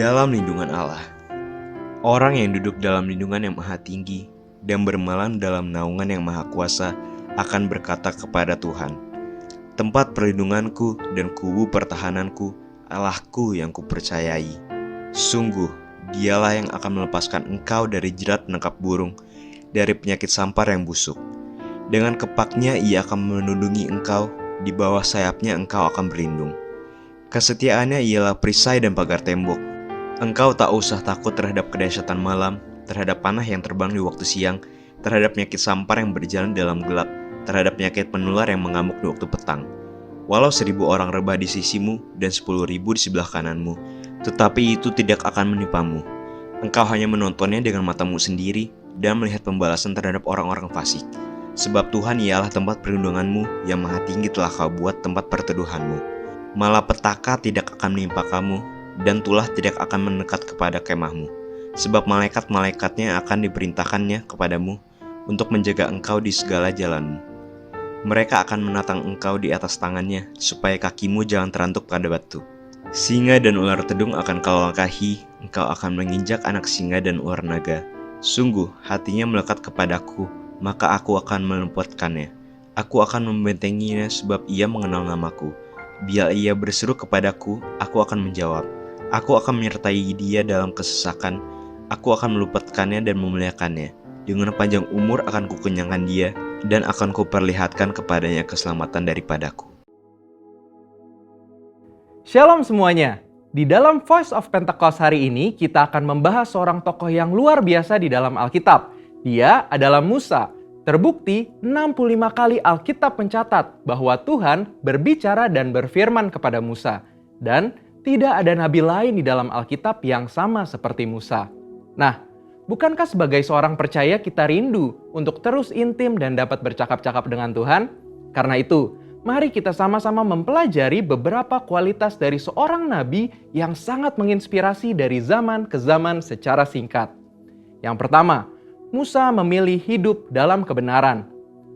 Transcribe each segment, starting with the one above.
dalam lindungan Allah. Orang yang duduk dalam lindungan yang maha tinggi dan bermalam dalam naungan yang maha kuasa akan berkata kepada Tuhan, tempat perlindunganku dan kubu pertahananku, Allahku yang kupercayai. Sungguh, dialah yang akan melepaskan engkau dari jerat penangkap burung, dari penyakit sampar yang busuk. Dengan kepaknya ia akan melindungi engkau, di bawah sayapnya engkau akan berlindung. Kesetiaannya ialah perisai dan pagar tembok. Engkau tak usah takut terhadap kedahsyatan malam, terhadap panah yang terbang di waktu siang, terhadap penyakit sampar yang berjalan dalam gelap, terhadap penyakit penular yang mengamuk di waktu petang. Walau 1.000 orang rebah di sisimu dan 10.000 di sebelah kananmu, tetapi itu tidak akan menimpamu. Engkau hanya menontonnya dengan matamu sendiri dan melihat pembalasan terhadap orang-orang fasik. Sebab Tuhan ialah tempat perlindunganmu, yang maha tinggi telah kau buat tempat perteduhanmu. Malapetaka tidak akan menimpa kamu, dan tulah tidak akan mendekat kepada kemahmu. Sebab malaikat-malaikatnya akan diperintahkannya kepadamu untuk menjaga engkau di segala jalanmu. Mereka akan menatang engkau di atas tangannya, supaya kakimu jangan terantuk pada batu. Singa dan ular tedung akan kau langkahi, engkau akan menginjak anak singa dan ular naga. Sungguh, hatinya melekat kepadaku, maka aku akan meluputkannya. Aku akan membentenginya sebab ia mengenal namaku. Bila ia berseru kepadaku, aku akan menjawab. Aku akan menyertai dia dalam kesesakan. Aku akan meluputkannya dan memuliakannya. Dengan panjang umur akan kukenyangkan dia, dan akan kuperlihatkan kepadanya keselamatan daripadaku. Shalom semuanya. Di dalam Voice of Pentecost hari ini, kita akan membahas seorang tokoh yang luar biasa di dalam Alkitab. Dia adalah Musa. Terbukti 65 kali Alkitab mencatat bahwa Tuhan berbicara dan berfirman kepada Musa. Dan tidak ada nabi lain di dalam Alkitab yang sama seperti Musa. Nah, bukankah sebagai seorang percaya kita rindu untuk terus intim dan dapat bercakap-cakap dengan Tuhan? Karena itu, mari kita sama-sama mempelajari beberapa kualitas dari seorang nabi yang sangat menginspirasi dari zaman ke zaman secara singkat. Yang pertama, Musa memilih hidup dalam kebenaran.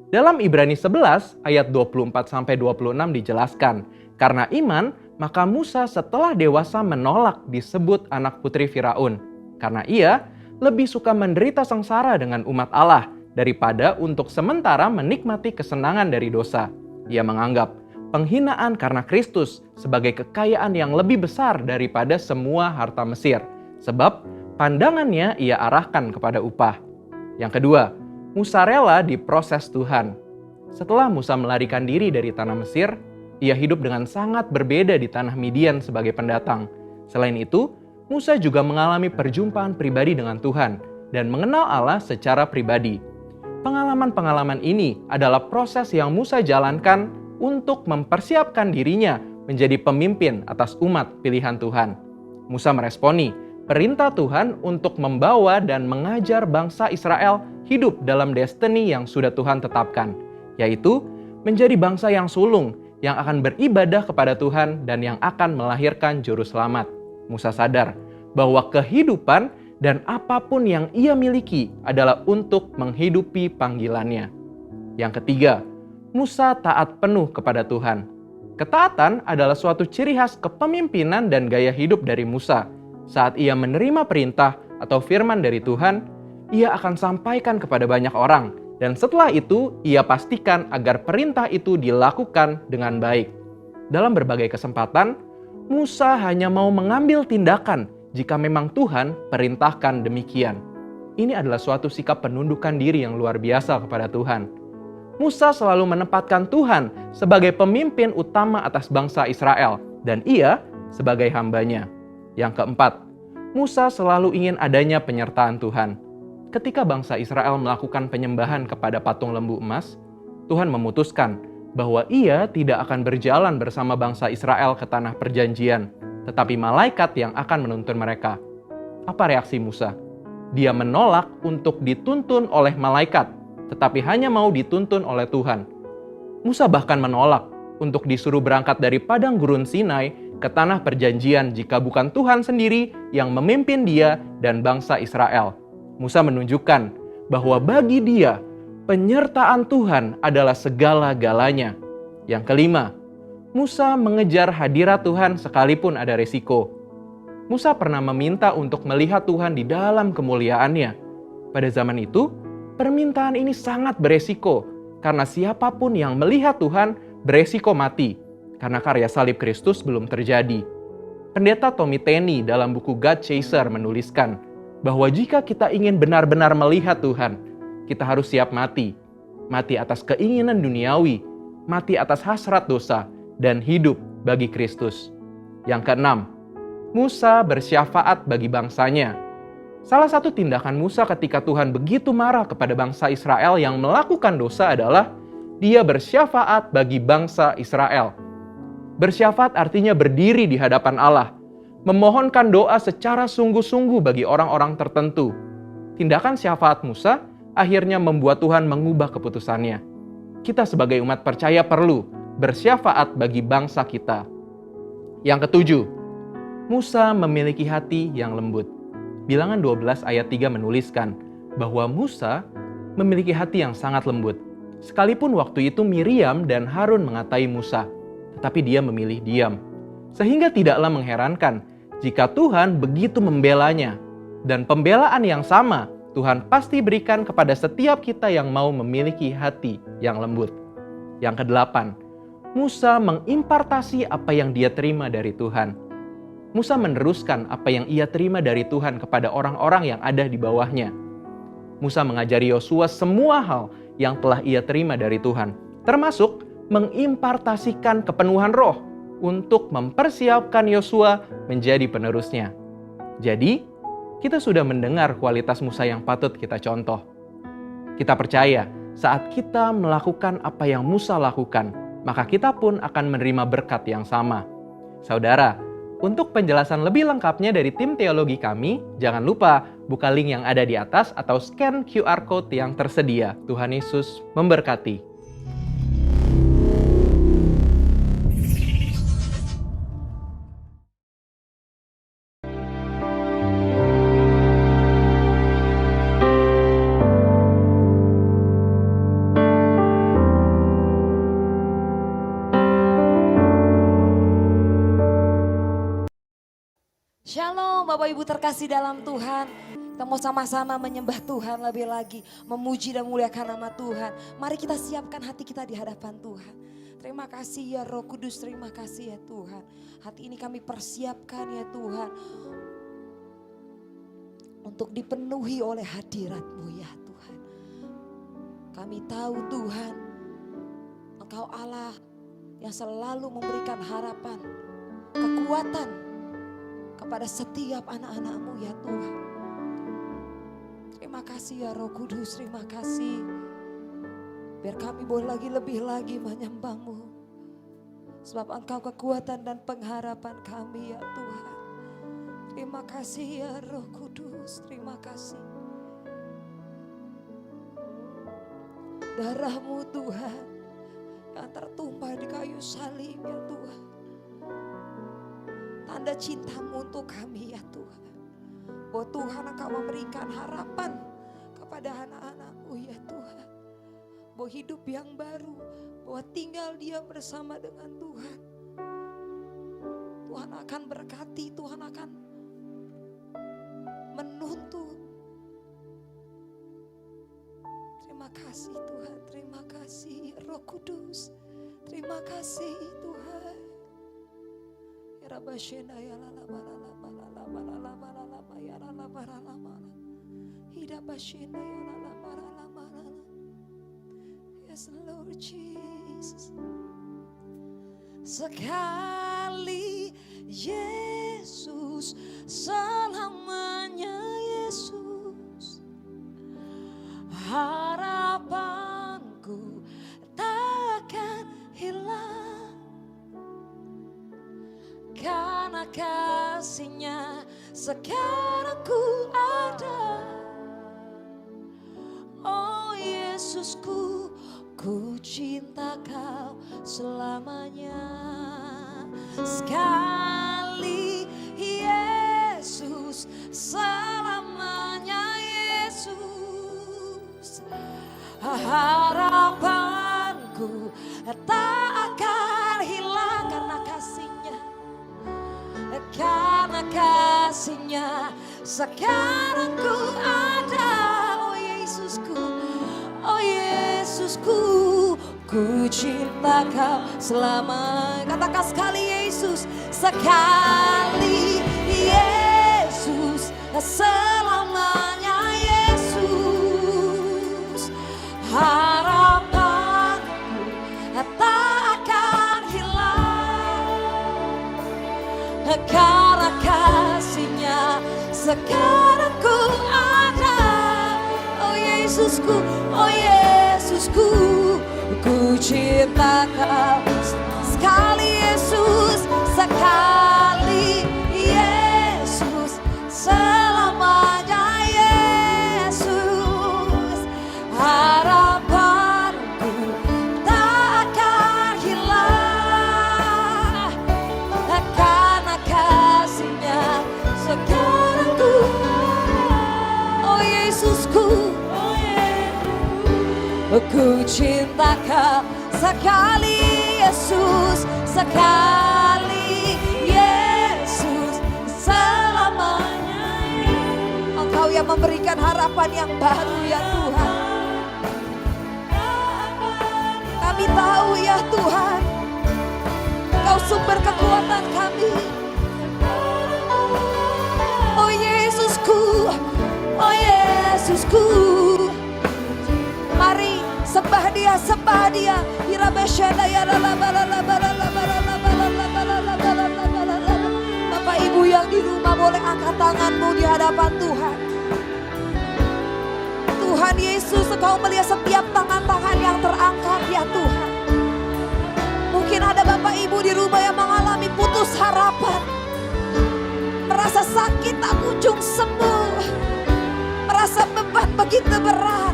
Dalam Ibrani 11 ayat 24-26 dijelaskan, karena iman, maka Musa setelah dewasa menolak disebut anak putri Firaun. Karena ia lebih suka menderita sengsara dengan umat Allah daripada untuk sementara menikmati kesenangan dari dosa. Ia menganggap penghinaan karena Kristus sebagai kekayaan yang lebih besar daripada semua harta Mesir. Sebab pandangannya ia arahkan kepada upah. Yang kedua, Musa rela diproses Tuhan. Setelah Musa melarikan diri dari tanah Mesir, ia hidup dengan sangat berbeda di tanah Midian sebagai pendatang. Selain itu, Musa juga mengalami perjumpaan pribadi dengan Tuhan dan mengenal Allah secara pribadi. Pengalaman-pengalaman ini adalah proses yang Musa jalankan untuk mempersiapkan dirinya menjadi pemimpin atas umat pilihan Tuhan. Musa meresponi perintah Tuhan untuk membawa dan mengajar bangsa Israel hidup dalam destiny yang sudah Tuhan tetapkan, yaitu menjadi bangsa yang sulung, yang akan beribadah kepada Tuhan dan yang akan melahirkan juru selamat. Musa sadar bahwa kehidupan dan apapun yang ia miliki adalah untuk menghidupi panggilannya. Yang ketiga, Musa taat penuh kepada Tuhan. Ketaatan adalah suatu ciri khas kepemimpinan dan gaya hidup dari Musa. Saat ia menerima perintah atau firman dari Tuhan, ia akan sampaikan kepada banyak orang. Dan setelah itu, ia pastikan agar perintah itu dilakukan dengan baik. Dalam berbagai kesempatan, Musa hanya mau mengambil tindakan jika memang Tuhan perintahkan demikian. Ini adalah suatu sikap penundukan diri yang luar biasa kepada Tuhan. Musa selalu menempatkan Tuhan sebagai pemimpin utama atas bangsa Israel, dan ia sebagai hambanya. Yang keempat, Musa selalu ingin adanya penyertaan Tuhan. Ketika bangsa Israel melakukan penyembahan kepada patung lembu emas, Tuhan memutuskan bahwa ia tidak akan berjalan bersama bangsa Israel ke tanah perjanjian, tetapi malaikat yang akan menuntun mereka. Apa reaksi Musa? Dia menolak untuk dituntun oleh malaikat, tetapi hanya mau dituntun oleh Tuhan. Musa bahkan menolak untuk disuruh berangkat dari padang gurun Sinai ke tanah perjanjian jika bukan Tuhan sendiri yang memimpin dia dan bangsa Israel. Musa menunjukkan bahwa bagi dia, penyertaan Tuhan adalah segala-galanya. Yang kelima, Musa mengejar hadirat Tuhan sekalipun ada resiko. Musa pernah meminta untuk melihat Tuhan di dalam kemuliaannya. Pada zaman itu, permintaan ini sangat beresiko, karena siapapun yang melihat Tuhan beresiko mati, karena karya salib Kristus belum terjadi. Pendeta Tommy Tenney dalam buku God Chaser menuliskan bahwa jika kita ingin benar-benar melihat Tuhan, kita harus siap mati. Mati atas keinginan duniawi, mati atas hasrat dosa, dan hidup bagi Kristus. Yang keenam, Musa bersyafaat bagi bangsanya. Salah satu tindakan Musa ketika Tuhan begitu marah kepada bangsa Israel yang melakukan dosa adalah dia bersyafaat bagi bangsa Israel. Bersyafaat artinya berdiri di hadapan Allah, memohonkan doa secara sungguh-sungguh bagi orang-orang tertentu. Tindakan syafaat Musa akhirnya membuat Tuhan mengubah keputusannya. Kita sebagai umat percaya perlu bersyafaat bagi bangsa kita. Yang ketujuh, Musa memiliki hati yang lembut. Bilangan 12 ayat 3 menuliskan bahwa Musa memiliki hati yang sangat lembut. Sekalipun waktu itu Miriam dan Harun mengatai Musa, tetapi dia memilih diam. Sehingga tidaklah mengherankan jika Tuhan begitu membelanya. Dan pembelaan yang sama Tuhan pasti berikan kepada setiap kita yang mau memiliki hati yang lembut. Yang kedelapan, Musa mengimpartasi apa yang dia terima dari Tuhan. Musa meneruskan apa yang ia terima dari Tuhan kepada orang-orang yang ada di bawahnya. Musa mengajari Yosua semua hal yang telah ia terima dari Tuhan, termasuk mengimpartasikan kepenuhan roh untuk mempersiapkan Yosua menjadi penerusnya. Jadi, kita sudah mendengar kualitas Musa yang patut kita contoh. Kita percaya saat kita melakukan apa yang Musa lakukan, maka kita pun akan menerima berkat yang sama. Saudara, untuk penjelasan lebih lengkapnya dari tim teologi kami, jangan lupa buka link yang ada di atas atau scan QR Code yang tersedia. Tuhan Yesus memberkati. Shalom Bapak Ibu terkasih dalam Tuhan. Kita mau sama-sama menyembah Tuhan lebih lagi. Memuji dan memuliakan nama Tuhan. Mari kita siapkan hati kita di hadapan Tuhan. Terima kasih ya Roh Kudus, terima kasih ya Tuhan. Hati ini kami persiapkan ya Tuhan. Untuk dipenuhi oleh hadirat-Mu ya Tuhan. Kami tahu Tuhan, Engkau Allah yang selalu memberikan harapan, kekuatan kepada setiap anak-anak-Mu ya Tuhan. Terima kasih ya Roh Kudus, terima kasih. Biar kami boleh lebih lagi menyembah-Mu. Sebab Engkau kekuatan dan pengharapan kami ya Tuhan. Terima kasih ya Roh Kudus, terima kasih. Darah-Mu Tuhan yang tertumpah di kayu salib ya Tuhan. Tanda cinta-Mu untuk kami ya Tuhan. Bahwa Tuhan Engkau memberikan harapan kepada anak-anak-Mu ya Tuhan. Bahwa hidup yang baru, bahwa tinggal dia bersama dengan Tuhan. Tuhan akan berkati, Tuhan akan menuntun. Terima kasih Tuhan, terima kasih Roh Kudus. Terima kasih Tuhan. Yes Lord Jesus. Sekali Yesus, selamanya Yesus. Harapanku takkan hilang. Karena kasih-Nya sekarang ku ada. Oh Yesusku, ku cinta Kau selamanya. Sekali Yesus, selamanya Yesus. Harapanku tak akan hilang karena kasih-Nya. Karena kasih-Nya. Sekarang ku ada, oh Yesusku, oh Yesusku, ku cinta Kau selama. Katakan sekali Yesus, sekali Yesus, selamanya Yesus. Harapanku tak akan hilang karena kasih-Nya. Sekarang ku ada, oh Yesusku, oh Yesusku, ku cinta Kau. Sekali Yesus, sekali Yesus, selamanya Yesus. Harapanku tak akan hilang karena kasih-Nya. Sekarang ku, oh Yesusku, ku cinta Kau. Sekali Yesus, sekali Yesus, selamanya. Engkau yang memberikan harapan yang baru ya Tuhan. Kami tahu ya Tuhan, Kau sumber kekuatan kami. Oh Yesusku, oh Yesusku. Mari sembah Dia, sembah Dia. Bapak Ibu yang di rumah boleh angkat tanganmu di hadapan Tuhan. Tuhan Yesus, Engkau melihat setiap tangan-tangan yang terangkat ya Tuhan. Mungkin ada Bapak Ibu di rumah yang mengalami putus harapan, merasa sakit tak kunjung sembuh, merasa beban begitu berat.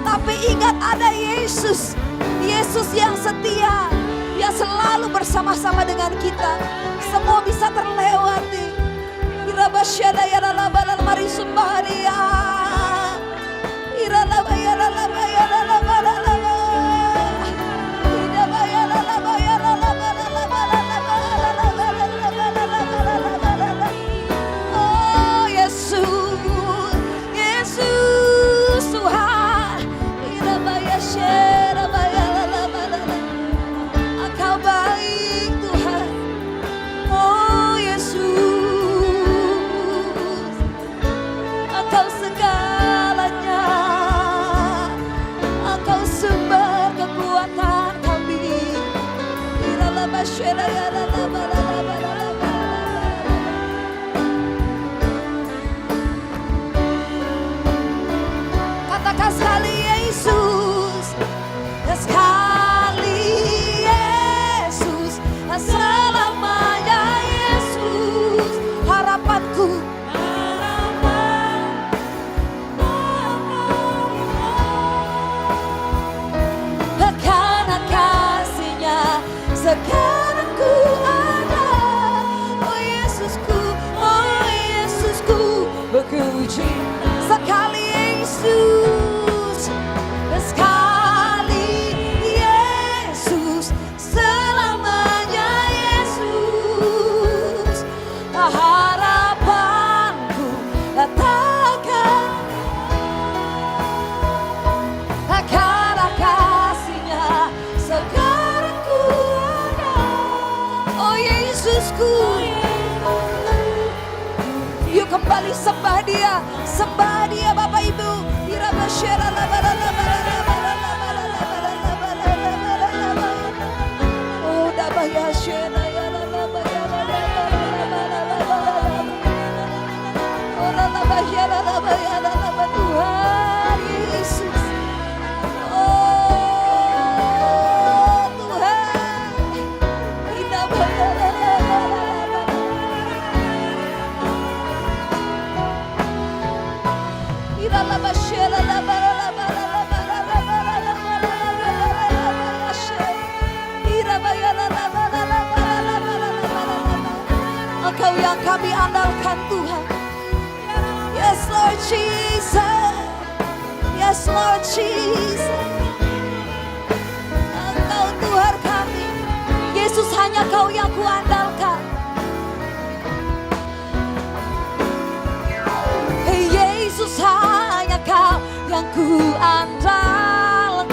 Tapi ingat ada Yesus, Yesus yang setia, yang selalu bersama-sama dengan kita. Semua bisa terlewati. Mari sembah Dia. Oh Yesus, Yesus Tuhan. Engkau baik Tuhan. Oh Yesus, Engkau segalanya. Engkau sumber kekuatan kami. Katakan sekali Yesus, sekali Yesus, selamanya Yesus. Harapanku, karena kasih-Nya. Sekarang ku ada, oh Yesusku, oh Yesusku, ku cinta. Sekali Yesus, sekali Yesus, selamanya Yesus. Harapanku takkan karena kasih-Nya. Sekarang ku ada, oh Yesusku. Yuk kembali sembah Dia, sembah Dia Bapak Ibu. Oh dabaya shena ya Tuhan Yesus. Oh Tuhan, Engkau yang kami andalkan Tuhan. Yes Lord Jesus, yes Lord Jesus. Engkau Tuhan kami, Yesus, hanya Kau yang kuandalkan. ku andalkan,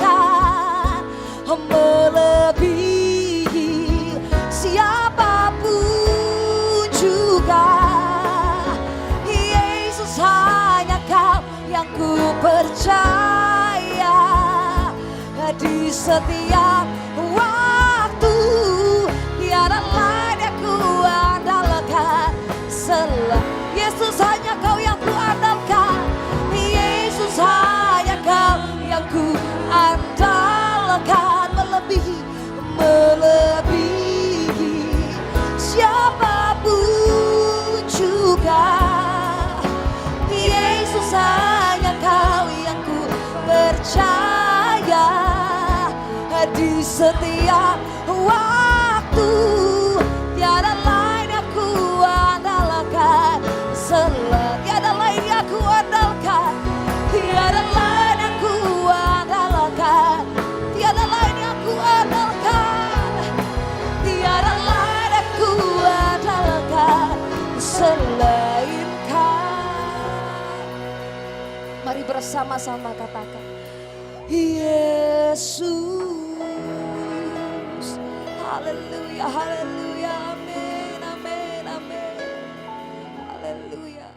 melebihi siapapun juga. Yesus, hanya Kau yang ku percaya, di setiap waktu tiada lain yang ku andalkan selain Yesus. Hanya Kau yang ku andalkan, Yesus, hanya Kau yang ku andalkan, melebihi siapapun juga. Yesus, hanya Kau yang ku percaya, di setiap waktu tiada lain yang ku andalkan selain, tiada lain yang ku andalkan, tiada lain yang ku andalkan, tiada lain yang ku andalkan, tiada lain yang ku andalkan selain Kau. Mari bersama-sama katakan, Yesus. Haleluya, haleluya, amin, amin, amin. Haleluya.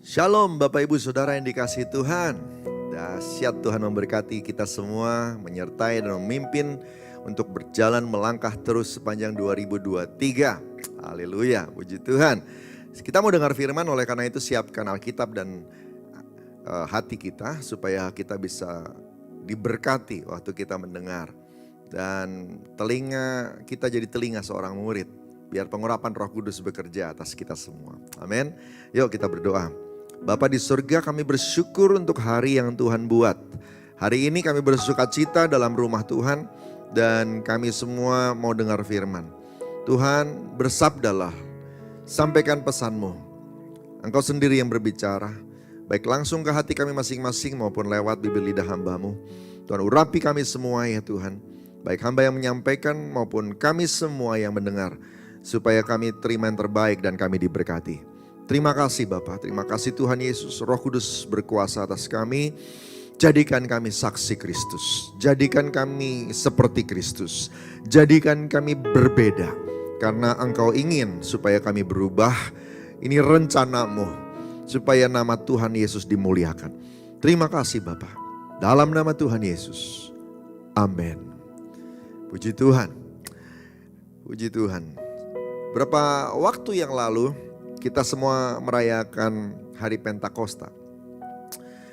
Shalom Bapak Ibu Saudara yang dikasihi Tuhan. Dahsyat Tuhan memberkati kita semua, menyertai dan memimpin untuk berjalan melangkah terus sepanjang 2023. Haleluya, puji Tuhan. Kita mau dengar firman, oleh karena itu siapkan Alkitab dan hati kita supaya kita bisa diberkati waktu kita mendengar. Dan telinga kita jadi telinga seorang murid, biar pengurapan Roh Kudus bekerja atas kita semua. Amin. Yuk kita berdoa. Bapa di surga, kami bersyukur untuk hari yang Tuhan buat. Hari ini kami bersukacita dalam rumah Tuhan dan kami semua mau dengar firman. Tuhan, bersabdalah, sampaikan pesan-Mu. Engkau sendiri yang berbicara, baik langsung ke hati kami masing-masing maupun lewat bibir lidah hamba-Mu. Tuhan, urapi kami semua ya Tuhan, baik hamba yang menyampaikan maupun kami semua yang mendengar, supaya kami terima yang terbaik dan kami diberkati. Terima kasih Bapa, terima kasih Tuhan Yesus. Roh Kudus berkuasa atas kami. Jadikan kami saksi Kristus, jadikan kami seperti Kristus, jadikan kami berbeda. Karena Engkau ingin supaya kami berubah. Ini rencana-Mu supaya nama Tuhan Yesus dimuliakan. Terima kasih Bapa, dalam nama Tuhan Yesus, amin. Puji Tuhan, puji Tuhan. Berapa waktu yang lalu kita semua merayakan hari Pentakosta.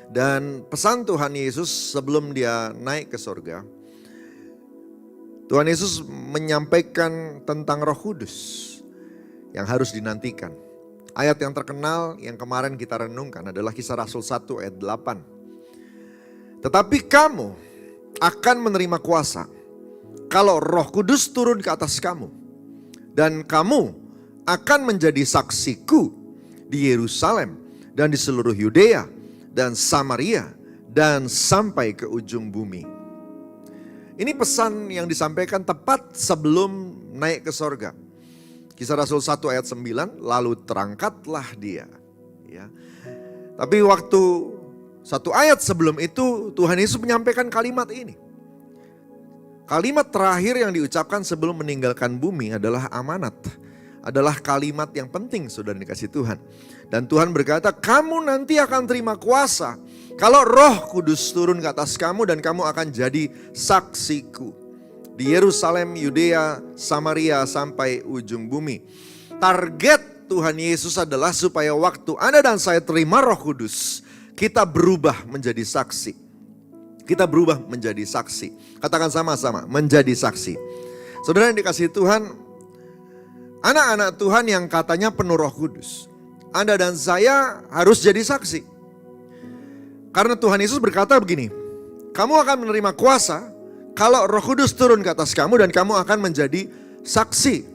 Dan pesan Tuhan Yesus sebelum dia naik ke surga, Tuhan Yesus menyampaikan tentang Roh Kudus yang harus dinantikan. Ayat yang terkenal yang kemarin kita renungkan adalah Kisah Rasul 1 ayat 8. Tetapi kamu akan menerima kuasa kalau Roh Kudus turun ke atas kamu. Dan kamu akan menjadi saksiku di Yerusalem dan di seluruh Yudea dan Samaria dan sampai ke ujung bumi. Ini pesan yang disampaikan tepat sebelum naik ke sorga. Kisah Rasul 1 ayat 9, lalu terangkatlah dia. Ya. Tapi waktu satu ayat sebelum itu Tuhan Yesus menyampaikan kalimat ini. Kalimat terakhir yang diucapkan sebelum meninggalkan bumi adalah amanat. Adalah kalimat yang penting saudara dikasih Tuhan. Dan Tuhan berkata, kamu nanti akan terima kuasa kalau Roh Kudus turun ke atas kamu dan kamu akan jadi saksiku di Yerusalem, Yudea, Samaria sampai ujung bumi. Target Tuhan Yesus adalah supaya waktu Anda dan saya terima Roh Kudus, kita berubah menjadi saksi. Kita berubah menjadi saksi. Katakan sama-sama, menjadi saksi. Saudara yang dikasih Tuhan, anak-anak Tuhan yang katanya penuh Roh Kudus, Anda dan saya harus jadi saksi. Karena Tuhan Yesus berkata begini, kamu akan menerima kuasa kalau Roh Kudus turun ke atas kamu dan kamu akan menjadi saksi.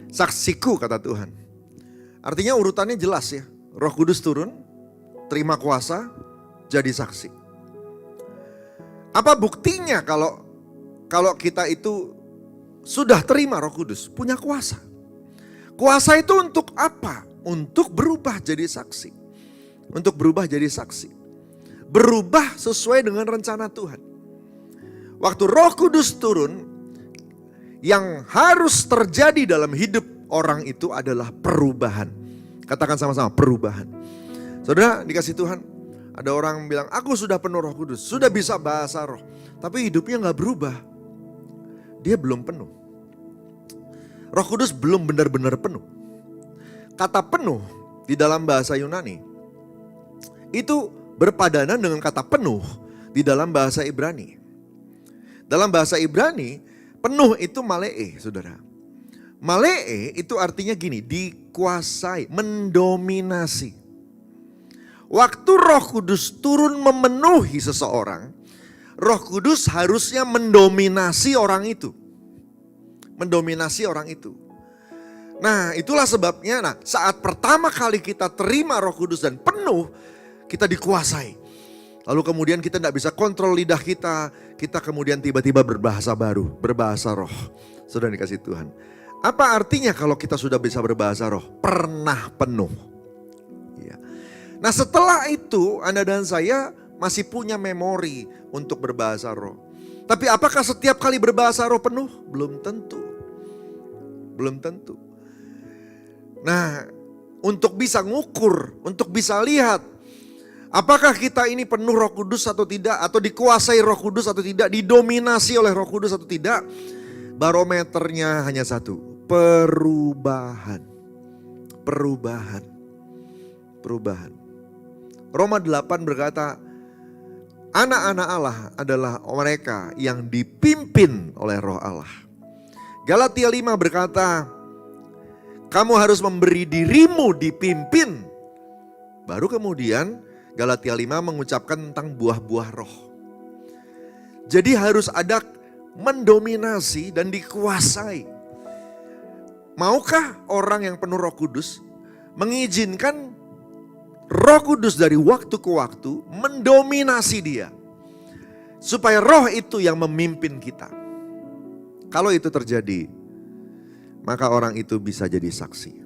Saksiku kata Tuhan. Artinya urutannya jelas ya. Roh Kudus turun, terima kuasa, jadi saksi. Apa buktinya kalau kita itu sudah terima Roh Kudus, punya kuasa. Kuasa itu untuk apa? Untuk berubah jadi saksi. Untuk berubah jadi saksi. Berubah sesuai dengan rencana Tuhan. Waktu Roh Kudus turun, yang harus terjadi dalam hidup orang itu adalah perubahan. Katakan sama-sama, perubahan. Saudara, dikasih Tuhan, ada orang bilang, aku sudah penuh Roh Kudus, sudah bisa bahasa roh. Tapi hidupnya gak berubah. Dia belum penuh. Roh Kudus belum benar-benar penuh. Kata penuh di dalam bahasa Yunani itu berpadanan dengan kata penuh di dalam bahasa Ibrani. Dalam bahasa Ibrani, penuh itu malee, saudara. Malee itu artinya gini, dikuasai, mendominasi. Waktu Roh Kudus turun memenuhi seseorang, Roh Kudus harusnya mendominasi orang itu. Mendominasi orang itu. Nah, itulah sebabnya saat pertama kali kita terima Roh Kudus dan penuh, kita dikuasai. Lalu kemudian kita tidak bisa kontrol lidah kita kemudian tiba-tiba berbahasa baru, berbahasa roh. Sudah dikasih Tuhan. Apa artinya kalau kita sudah bisa berbahasa roh? Pernah penuh. Ya. Nah setelah itu Anda dan saya masih punya memori untuk berbahasa roh. Tapi apakah setiap kali berbahasa roh penuh? Belum tentu. Belum tentu. Nah untuk bisa ngukur, untuk bisa lihat apakah kita ini penuh Roh Kudus atau tidak, atau dikuasai Roh Kudus atau tidak, didominasi oleh Roh Kudus atau tidak, barometernya hanya satu, perubahan. Perubahan. Perubahan. Roma 8 berkata, anak-anak Allah adalah mereka yang dipimpin oleh Roh Allah. Galatia 5 berkata, kamu harus memberi dirimu dipimpin. Baru kemudian Galatia 5 mengucapkan tentang buah-buah roh. Jadi harus ada mendominasi dan dikuasai. Maukah orang yang penuh Roh Kudus mengizinkan Roh Kudus dari waktu ke waktu mendominasi dia? Supaya roh itu yang memimpin kita. Kalau itu terjadi, maka orang itu bisa jadi saksi.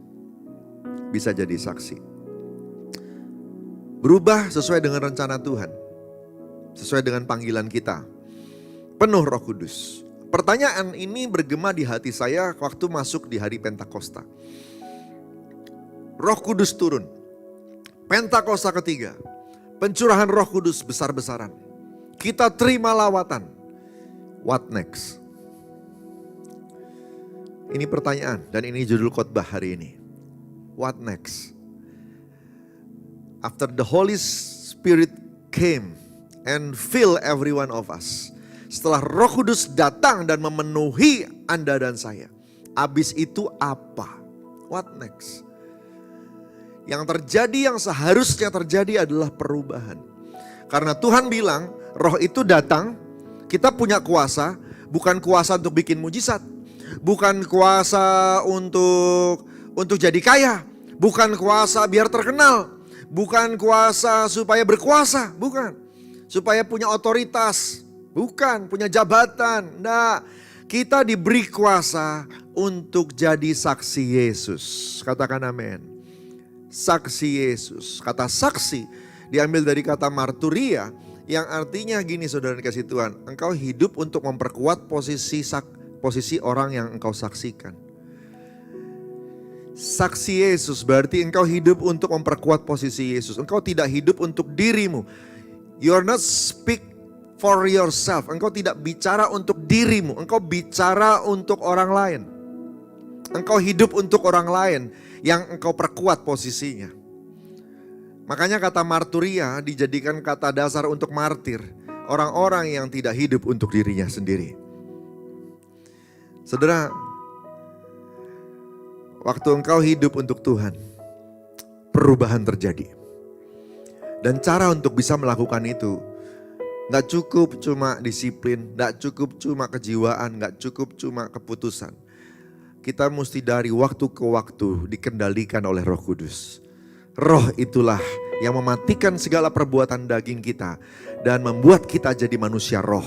Bisa jadi saksi. Berubah sesuai dengan rencana Tuhan. Sesuai dengan panggilan kita. Penuh Roh Kudus. Pertanyaan ini bergema di hati saya waktu masuk di hari Pentakosta. Roh Kudus turun. Pentakosta ketiga. Pencurahan Roh Kudus besar-besaran. Kita terima lawatan. What next? Ini pertanyaan dan ini judul khotbah hari ini. What next? After the Holy Spirit came and fill every one of us. Setelah Roh Kudus datang dan memenuhi Anda dan saya. Habis itu apa? What next? Yang terjadi, yang seharusnya terjadi adalah perubahan. Karena Tuhan bilang, roh itu datang, kita punya kuasa, bukan kuasa untuk bikin mujizat. Bukan kuasa untuk jadi kaya. Bukan kuasa biar terkenal. Bukan kuasa supaya berkuasa, bukan. Supaya punya otoritas, bukan. Punya jabatan, enggak. Kita diberi kuasa untuk jadi saksi Yesus. Katakan amin. Saksi Yesus. Kata saksi diambil dari kata marturia yang artinya gini saudara dikasih Tuhan. Engkau hidup untuk memperkuat posisi orang yang engkau saksikan. Saksi Yesus berarti engkau hidup untuk memperkuat posisi Yesus. Engkau tidak hidup untuk dirimu. You are not speak for yourself. Engkau tidak bicara untuk dirimu. Engkau bicara untuk orang lain. Engkau hidup untuk orang lain yang engkau perkuat posisinya. Makanya kata marturia dijadikan kata dasar untuk martir. Orang-orang yang tidak hidup untuk dirinya sendiri. Saudara, waktu engkau hidup untuk Tuhan, perubahan terjadi. Dan cara untuk bisa melakukan itu, gak cukup cuma disiplin, gak cukup cuma kejiwaan, gak cukup cuma keputusan. Kita mesti dari waktu ke waktu dikendalikan oleh Roh Kudus. Roh itulah yang mematikan segala perbuatan daging kita dan membuat kita jadi manusia roh.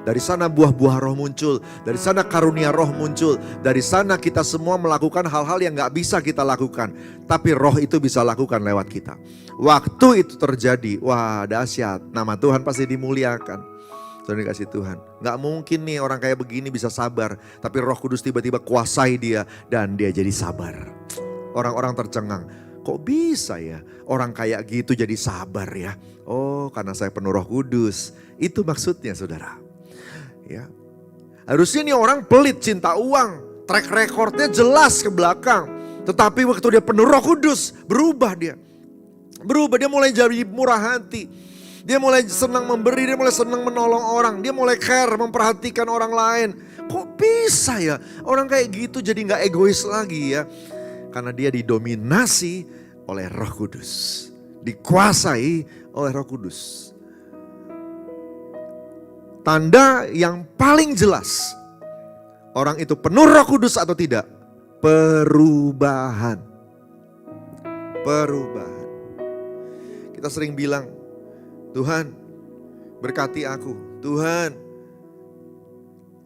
Dari sana buah-buah roh muncul. Dari sana karunia roh muncul. Dari sana kita semua melakukan hal-hal yang gak bisa kita lakukan. Tapi roh itu bisa lakukan lewat kita. Waktu itu terjadi, wah dahsyat. Nama Tuhan pasti dimuliakan. Saudara dikasih Tuhan. Gak mungkin nih orang kayak begini bisa sabar. Tapi Roh Kudus tiba-tiba kuasai dia. Dan dia jadi sabar. Orang-orang tercengang. Kok bisa ya orang kayak gitu jadi sabar ya? Oh, karena saya penuh Roh Kudus. Itu maksudnya saudara. Ya. Harusnya nih orang pelit cinta uang. Track recordnya jelas ke belakang. Tetapi waktu dia penuh Roh Kudus, berubah dia. Berubah, dia mulai jadi murah hati. Dia mulai senang memberi, dia mulai senang menolong orang. Dia mulai care, memperhatikan orang lain. Kok bisa ya orang kayak gitu jadi gak egois lagi ya? Karena dia didominasi oleh Roh Kudus. Dikuasai oleh Roh Kudus. Tanda yang paling jelas orang itu penuh Roh Kudus atau tidak? Perubahan. Perubahan. Kita sering bilang, Tuhan berkati aku. Tuhan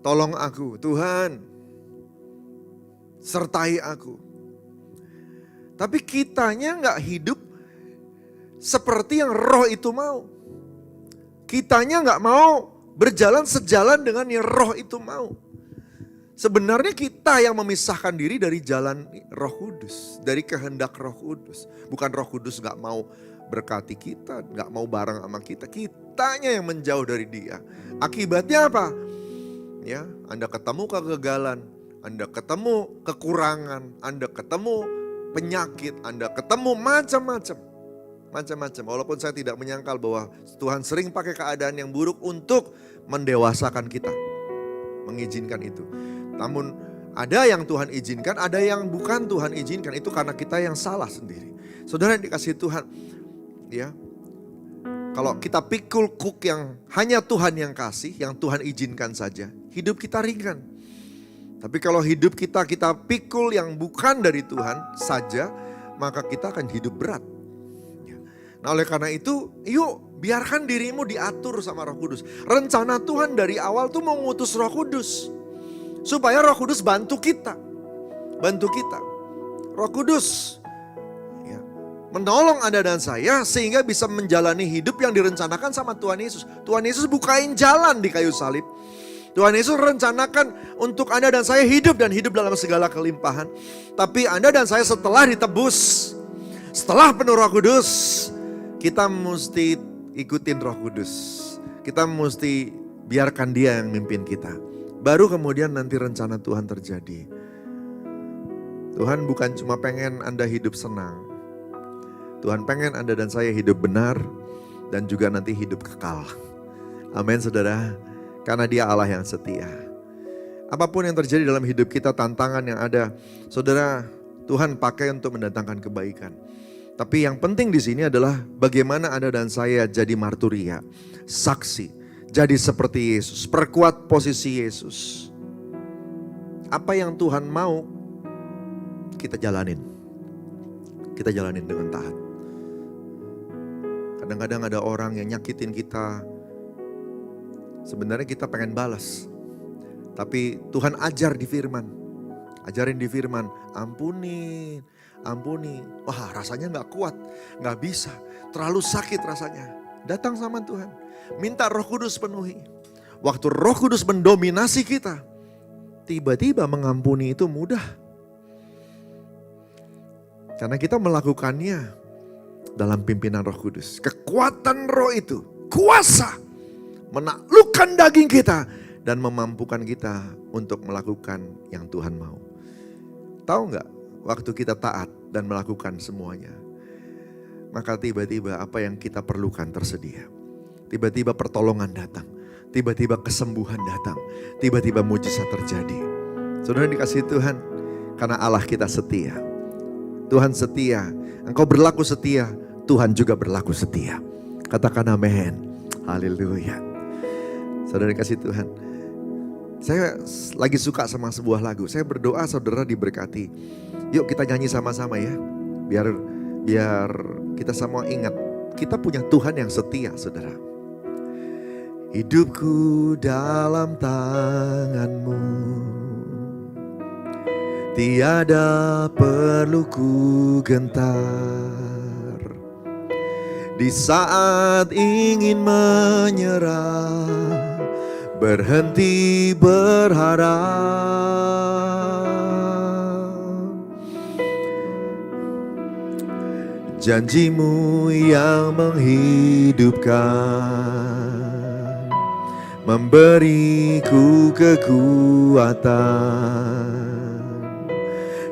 tolong aku. Tuhan sertai aku. Tapi kitanya gak hidup seperti yang roh itu mau. Kitanya gak mau berjalan sejalan dengan yang roh itu mau. Sebenarnya kita yang memisahkan diri dari jalan Roh Kudus. Dari kehendak Roh Kudus. Bukan Roh Kudus gak mau berkati kita. Gak mau bareng sama kita. Kitanya yang menjauh dari dia. Akibatnya apa? Ya, Anda ketemu kegagalan. Anda ketemu kekurangan. Anda ketemu penyakit. Anda ketemu macam-macam. Macam-macam. Walaupun saya tidak menyangkal bahwa Tuhan sering pakai keadaan yang buruk untuk mendewasakan kita. Mengizinkan itu. Namun ada yang Tuhan izinkan, ada yang bukan Tuhan izinkan. Itu karena kita yang salah sendiri. Saudara yang dikasihi Tuhan. Ya, kalau kita pikul cook yang hanya Tuhan yang kasih, yang Tuhan izinkan saja. Hidup kita ringan. Tapi kalau hidup kita pikul yang bukan dari Tuhan saja, maka kita akan hidup berat. Nah oleh karena itu, yuk biarkan dirimu diatur sama Roh Kudus. Rencana Tuhan dari awal tuh mau ngutus Roh Kudus. Supaya Roh Kudus bantu kita. Bantu kita. Roh Kudus ya, menolong Anda dan saya sehingga bisa menjalani hidup yang direncanakan sama Tuhan Yesus. Tuhan Yesus bukain jalan di kayu salib. Tuhan Yesus rencanakan untuk Anda dan saya hidup dan hidup dalam segala kelimpahan. Tapi Anda dan saya setelah ditebus, setelah penuh Roh Kudus, kita mesti ikutin Roh Kudus. Kita mesti biarkan dia yang mimpin kita. Baru kemudian nanti rencana Tuhan terjadi. Tuhan bukan cuma pengen Anda hidup senang. Tuhan pengen Anda dan saya hidup benar dan juga nanti hidup kekal. Amin saudara. Karena dia Allah yang setia. Apapun yang terjadi dalam hidup kita, tantangan yang ada, saudara, Tuhan pakai untuk mendatangkan kebaikan. Tapi yang penting di sini adalah bagaimana Anda dan saya jadi marturia, saksi, jadi seperti Yesus, perkuat posisi Yesus. Apa yang Tuhan mau, kita jalanin. Kita jalanin dengan taat. Kadang-kadang ada orang yang nyakitin kita, sebenarnya kita pengen balas. Tapi Tuhan ajar di firman. Ajarin di firman, ampuni. Wah rasanya gak kuat, gak bisa. Terlalu sakit rasanya. Datang sama Tuhan. Minta Roh Kudus penuhi. Waktu Roh Kudus mendominasi kita, tiba-tiba mengampuni itu mudah. Karena kita melakukannya dalam pimpinan Roh Kudus. Kekuatan Roh itu, kuasa menaklukkan daging kita dan memampukan kita untuk melakukan yang Tuhan mau. Tahu nggak, waktu kita taat dan melakukan semuanya, maka tiba-tiba apa yang kita perlukan tersedia. Tiba-tiba pertolongan datang, tiba-tiba kesembuhan datang, tiba-tiba mujizat terjadi. Saudara dikasihi Tuhan, karena Allah kita setia. Tuhan setia, Engkau berlaku setia, Tuhan juga berlaku setia. Katakan amin. Haleluya. Saudara dikasihi Tuhan, saya lagi suka sama sebuah lagu. Saya berdoa saudara diberkati. Yuk kita nyanyi sama-sama ya. Biar kita semua ingat, kita punya Tuhan yang setia saudara. hidupku dalam tangan-Mu. Tiada perlu ku gentar di saat ingin menyerah, berhenti berharap. Janji-Mu yang menghidupkan, memberiku kekuatan.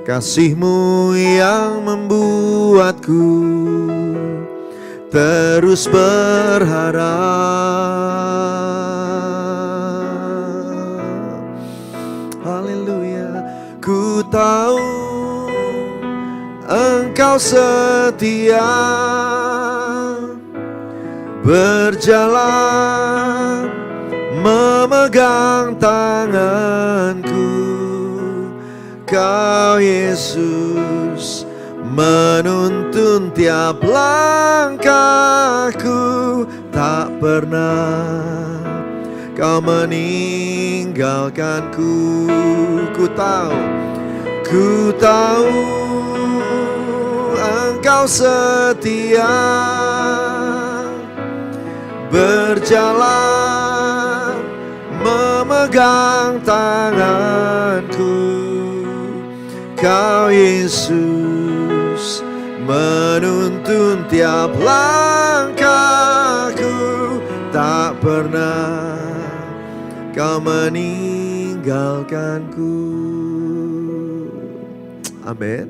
Kasih-Mu yang membuatku terus berharap. Haleluya. Ku tahu Engkau setia, berjalan memegang tanganku. Kau Yesus menuntun tiap langkahku, tak pernah Kau meninggalkanku. Ku tahu Engkau setia, berjalan memegang tanganku. Kau Yesus menuntun tiap langkahku, tak pernah Kau meninggalkanku. Amin.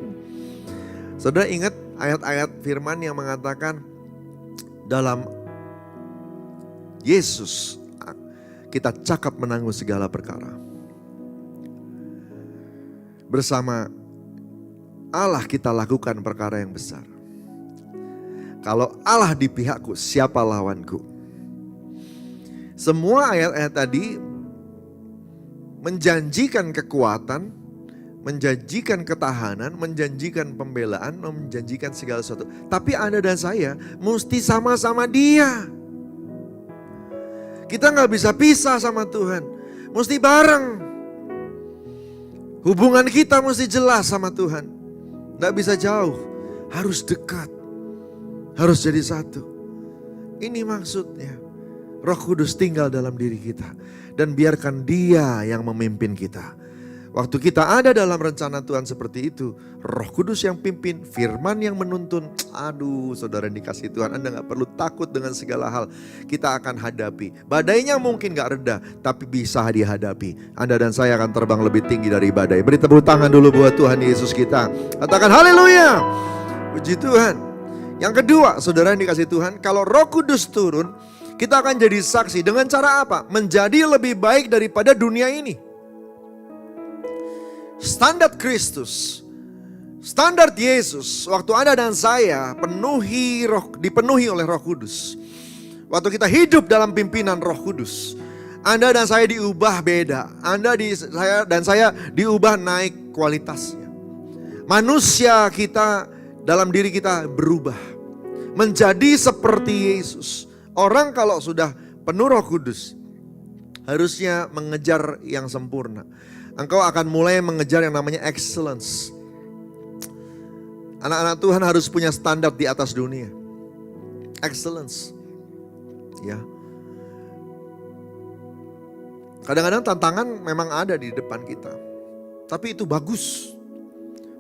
Saudara ingat ayat-ayat firman yang mengatakan dalam Yesus kita cakap menanggung segala perkara. Bersama Allah kita lakukan perkara yang besar. Kalau Allah di pihakku, siapa lawanku? Semua ayat-ayat tadi menjanjikan kekuatan, menjanjikan ketahanan, menjanjikan pembelaan, menjanjikan segala sesuatu. Tapi Anda dan saya mesti sama-sama Dia. Kita gak bisa pisah sama Tuhan, mesti bareng. Hubungan kita mesti jelas sama Tuhan. Gak bisa jauh, harus dekat, harus jadi satu. Ini maksudnya Roh Kudus tinggal dalam diri kita, dan biarkan Dia yang memimpin kita. Waktu kita ada dalam rencana Tuhan seperti itu, Roh Kudus yang pimpin, firman yang menuntun. Aduh, saudara yang dikasih Tuhan, Anda gak perlu takut dengan segala hal. Kita akan hadapi. Badainya mungkin gak reda, tapi bisa dihadapi. Anda dan saya akan terbang lebih tinggi dari badai. Beri tepuk tangan dulu buat Tuhan Yesus kita. Katakan haleluya. Puji Tuhan. Yang kedua, saudara yang dikasih Tuhan, kalau Roh Kudus turun, kita akan jadi saksi. Dengan cara apa? Menjadi lebih baik daripada dunia ini. Standar Kristus, standar Yesus, waktu Anda dan saya dipenuhi oleh Roh Kudus. Waktu kita hidup dalam pimpinan Roh Kudus, Anda dan saya diubah beda. Saya dan saya diubah naik kualitasnya. Manusia kita dalam diri kita berubah menjadi seperti Yesus. Orang kalau sudah penuh Roh Kudus harusnya mengejar yang sempurna. Engkau akan mulai mengejar yang namanya excellence. Anak-anak Tuhan harus punya standar di atas dunia. Excellence. Ya. Kadang-kadang tantangan memang ada di depan kita. Tapi itu bagus.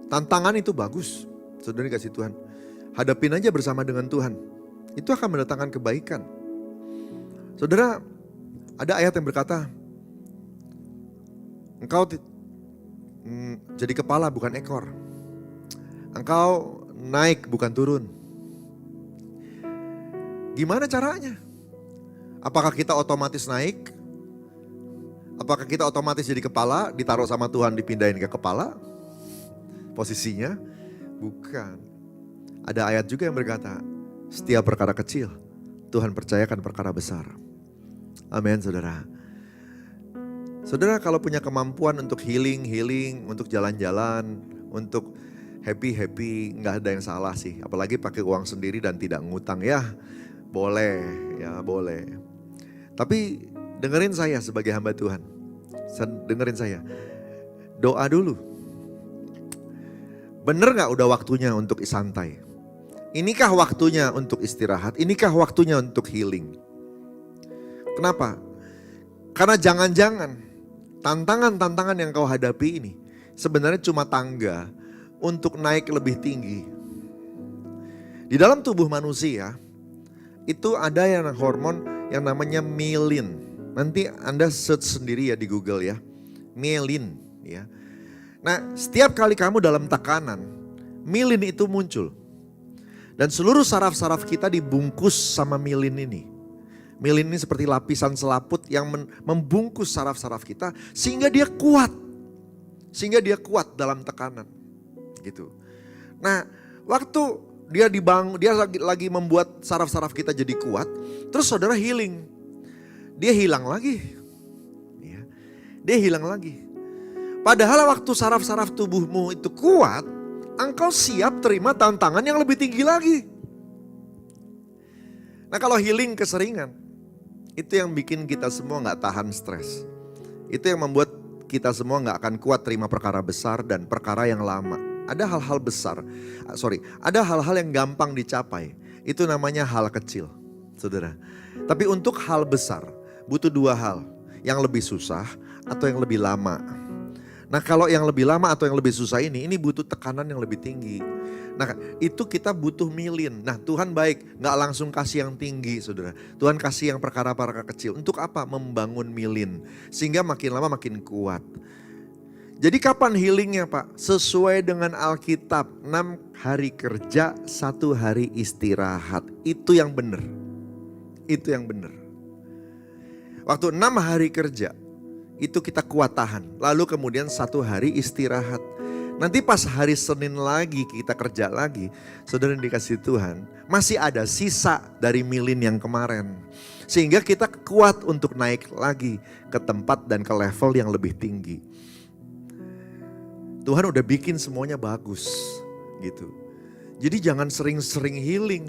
Tantangan itu bagus. Saudara kasih Tuhan. Hadapin aja bersama dengan Tuhan. Itu akan mendatangkan kebaikan. Saudara, ada ayat yang berkata, engkau jadi kepala bukan ekor. Engkau naik bukan turun. Gimana caranya? Apakah kita otomatis naik? Apakah kita otomatis jadi kepala, ditaruh sama Tuhan dipindahin ke kepala? Posisinya? Bukan. Ada ayat juga yang berkata, setiap perkara kecil Tuhan percayakan perkara besar. Amin, saudara. Saudara kalau punya kemampuan untuk healing, untuk jalan-jalan, untuk happy, nggak ada yang salah sih. Apalagi pakai uang sendiri dan tidak ngutang ya, boleh. Tapi dengerin saya sebagai hamba Tuhan. Dengerin saya. Doa dulu. Bener gak udah waktunya untuk santai? Inikah waktunya untuk istirahat? Inikah waktunya untuk healing? Kenapa? Karena jangan-jangan tantangan-tantangan yang kau hadapi ini sebenarnya cuma tangga untuk naik lebih tinggi. Di dalam tubuh manusia itu ada yang hormon yang namanya myelin. Nanti Anda search sendiri ya di Google ya. Myelin ya. Nah, setiap kali kamu dalam tekanan, myelin itu muncul. Dan seluruh saraf-saraf kita dibungkus sama myelin ini. Myelin ini seperti lapisan selaput yang membungkus saraf-saraf kita sehingga dia kuat. Sehingga dia kuat dalam tekanan. Gitu. Nah, waktu dia lagi membuat saraf-saraf kita jadi kuat, terus saudara healing. Dia hilang lagi. Ya. Dia hilang lagi. Padahal waktu saraf-saraf tubuhmu itu kuat, engkau siap terima tantangan yang lebih tinggi lagi. Nah, kalau healing keseringan, itu yang bikin kita semua gak tahan stres. Itu yang membuat kita semua gak akan kuat terima perkara besar dan perkara yang lama. Ada hal-hal besar, ada hal-hal yang gampang dicapai. Itu namanya hal kecil, saudara. Tapi untuk hal besar, butuh dua hal. Yang lebih susah atau yang lebih lama. Nah, kalau yang lebih lama atau yang lebih susah ini butuh tekanan yang lebih tinggi. Nah, itu kita butuh myelin. Nah, Tuhan baik, gak langsung kasih yang tinggi, saudara. Tuhan kasih yang perkara-perkara kecil. Untuk apa? Membangun myelin. Sehingga makin lama makin kuat. Jadi kapan healingnya, Pak? Sesuai dengan Alkitab, 6 hari kerja, 1 hari istirahat. Itu yang benar. Itu yang benar. Waktu 6 hari kerja, itu kita kuat tahan. Lalu kemudian 1 hari istirahat. Nanti pas hari Senin lagi kita kerja lagi, saudara dikasih Tuhan, masih ada sisa dari myelin yang kemarin. Sehingga kita kuat untuk naik lagi ke tempat dan ke level yang lebih tinggi. Tuhan udah bikin semuanya bagus gitu. Jadi jangan sering-sering healing.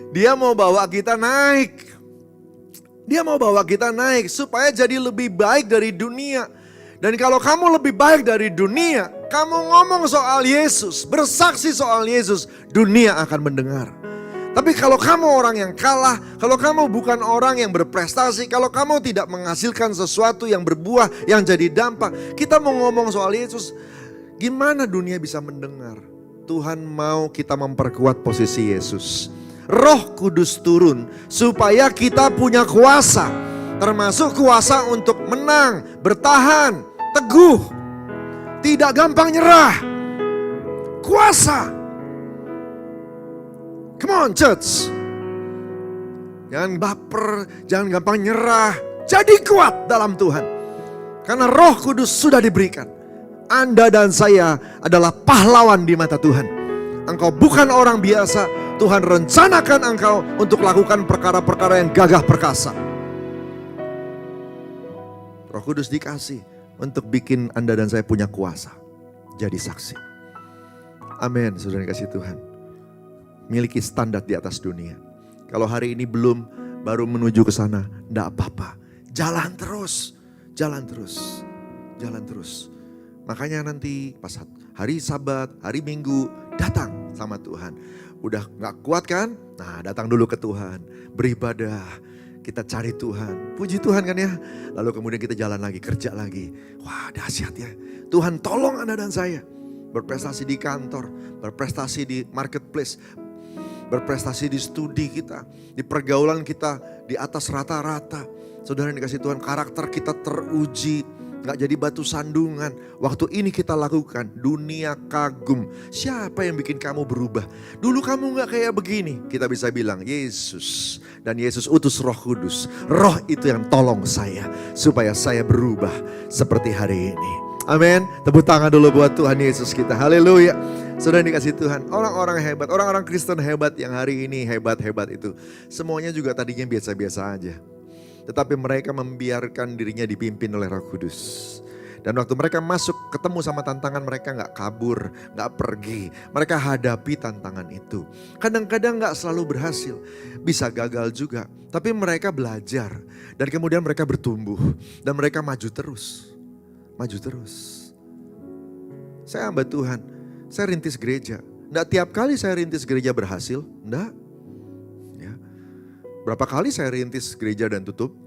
Dia mau bawa kita naik. Dia mau bawa kita naik supaya jadi lebih baik dari dunia. Dan kalau kamu lebih baik dari dunia, kamu ngomong soal Yesus, bersaksi soal Yesus, dunia akan mendengar. Tapi kalau kamu orang yang kalah, kalau kamu bukan orang yang berprestasi, kalau kamu tidak menghasilkan sesuatu yang berbuah, yang jadi dampak, kita mau ngomong soal Yesus, gimana dunia bisa mendengar? Tuhan mau kita memperkuat posisi Yesus. Roh Kudus turun supaya kita punya kuasa, termasuk kuasa untuk menang, bertahan, teguh, tidak gampang nyerah. Kuasa. Come on church. Jangan baper, jangan gampang nyerah. Jadi kuat dalam Tuhan. Karena Roh Kudus sudah diberikan. Anda dan saya adalah pahlawan di mata Tuhan. Engkau bukan orang biasa. Tuhan rencanakan engkau untuk lakukan perkara-perkara yang gagah perkasa. Roh Kudus dikasih untuk bikin Anda dan saya punya kuasa. Jadi saksi. Amin, saudara dikasih Tuhan. Miliki standar di atas dunia. Kalau hari ini belum, baru menuju ke sana, enggak apa-apa. Jalan terus, jalan terus, jalan terus. Makanya nanti pas hari Sabat, hari Minggu, datang sama Tuhan. Udah gak kuat kan? Nah, datang dulu ke Tuhan, beribadah, kita cari Tuhan. Puji Tuhan kan ya. Lalu kemudian kita jalan lagi, kerja lagi. Wah, dahsyat ya. Tuhan tolong Anda dan saya. Berprestasi di kantor, berprestasi di marketplace, berprestasi di studi kita, di pergaulan kita di atas rata-rata. Saudara yang dikasih Tuhan, karakter kita teruji. Gak jadi batu sandungan. Waktu ini kita lakukan, dunia kagum. Siapa yang bikin kamu berubah? Dulu kamu gak kayak begini. Kita bisa bilang Yesus. Dan Yesus utus Roh Kudus. Roh itu yang tolong saya supaya saya berubah seperti hari ini. Amin. Tepuk tangan dulu buat Tuhan Yesus kita. Haleluya. Saudara dikasih Tuhan, orang-orang hebat, orang-orang Kristen hebat yang hari ini hebat-hebat itu. Semuanya juga tadinya biasa-biasa aja. Tetapi mereka membiarkan dirinya dipimpin oleh Roh Kudus. Dan waktu mereka masuk ketemu sama tantangan, mereka gak kabur, gak pergi. Mereka hadapi tantangan itu. Kadang-kadang gak selalu berhasil, bisa gagal juga. Tapi mereka belajar dan kemudian mereka bertumbuh dan mereka maju terus. Maju terus. Saya hamba Tuhan, saya rintis gereja. Nggak tiap kali saya rintis gereja berhasil, enggak. Ya. Berapa kali saya rintis gereja dan tutup?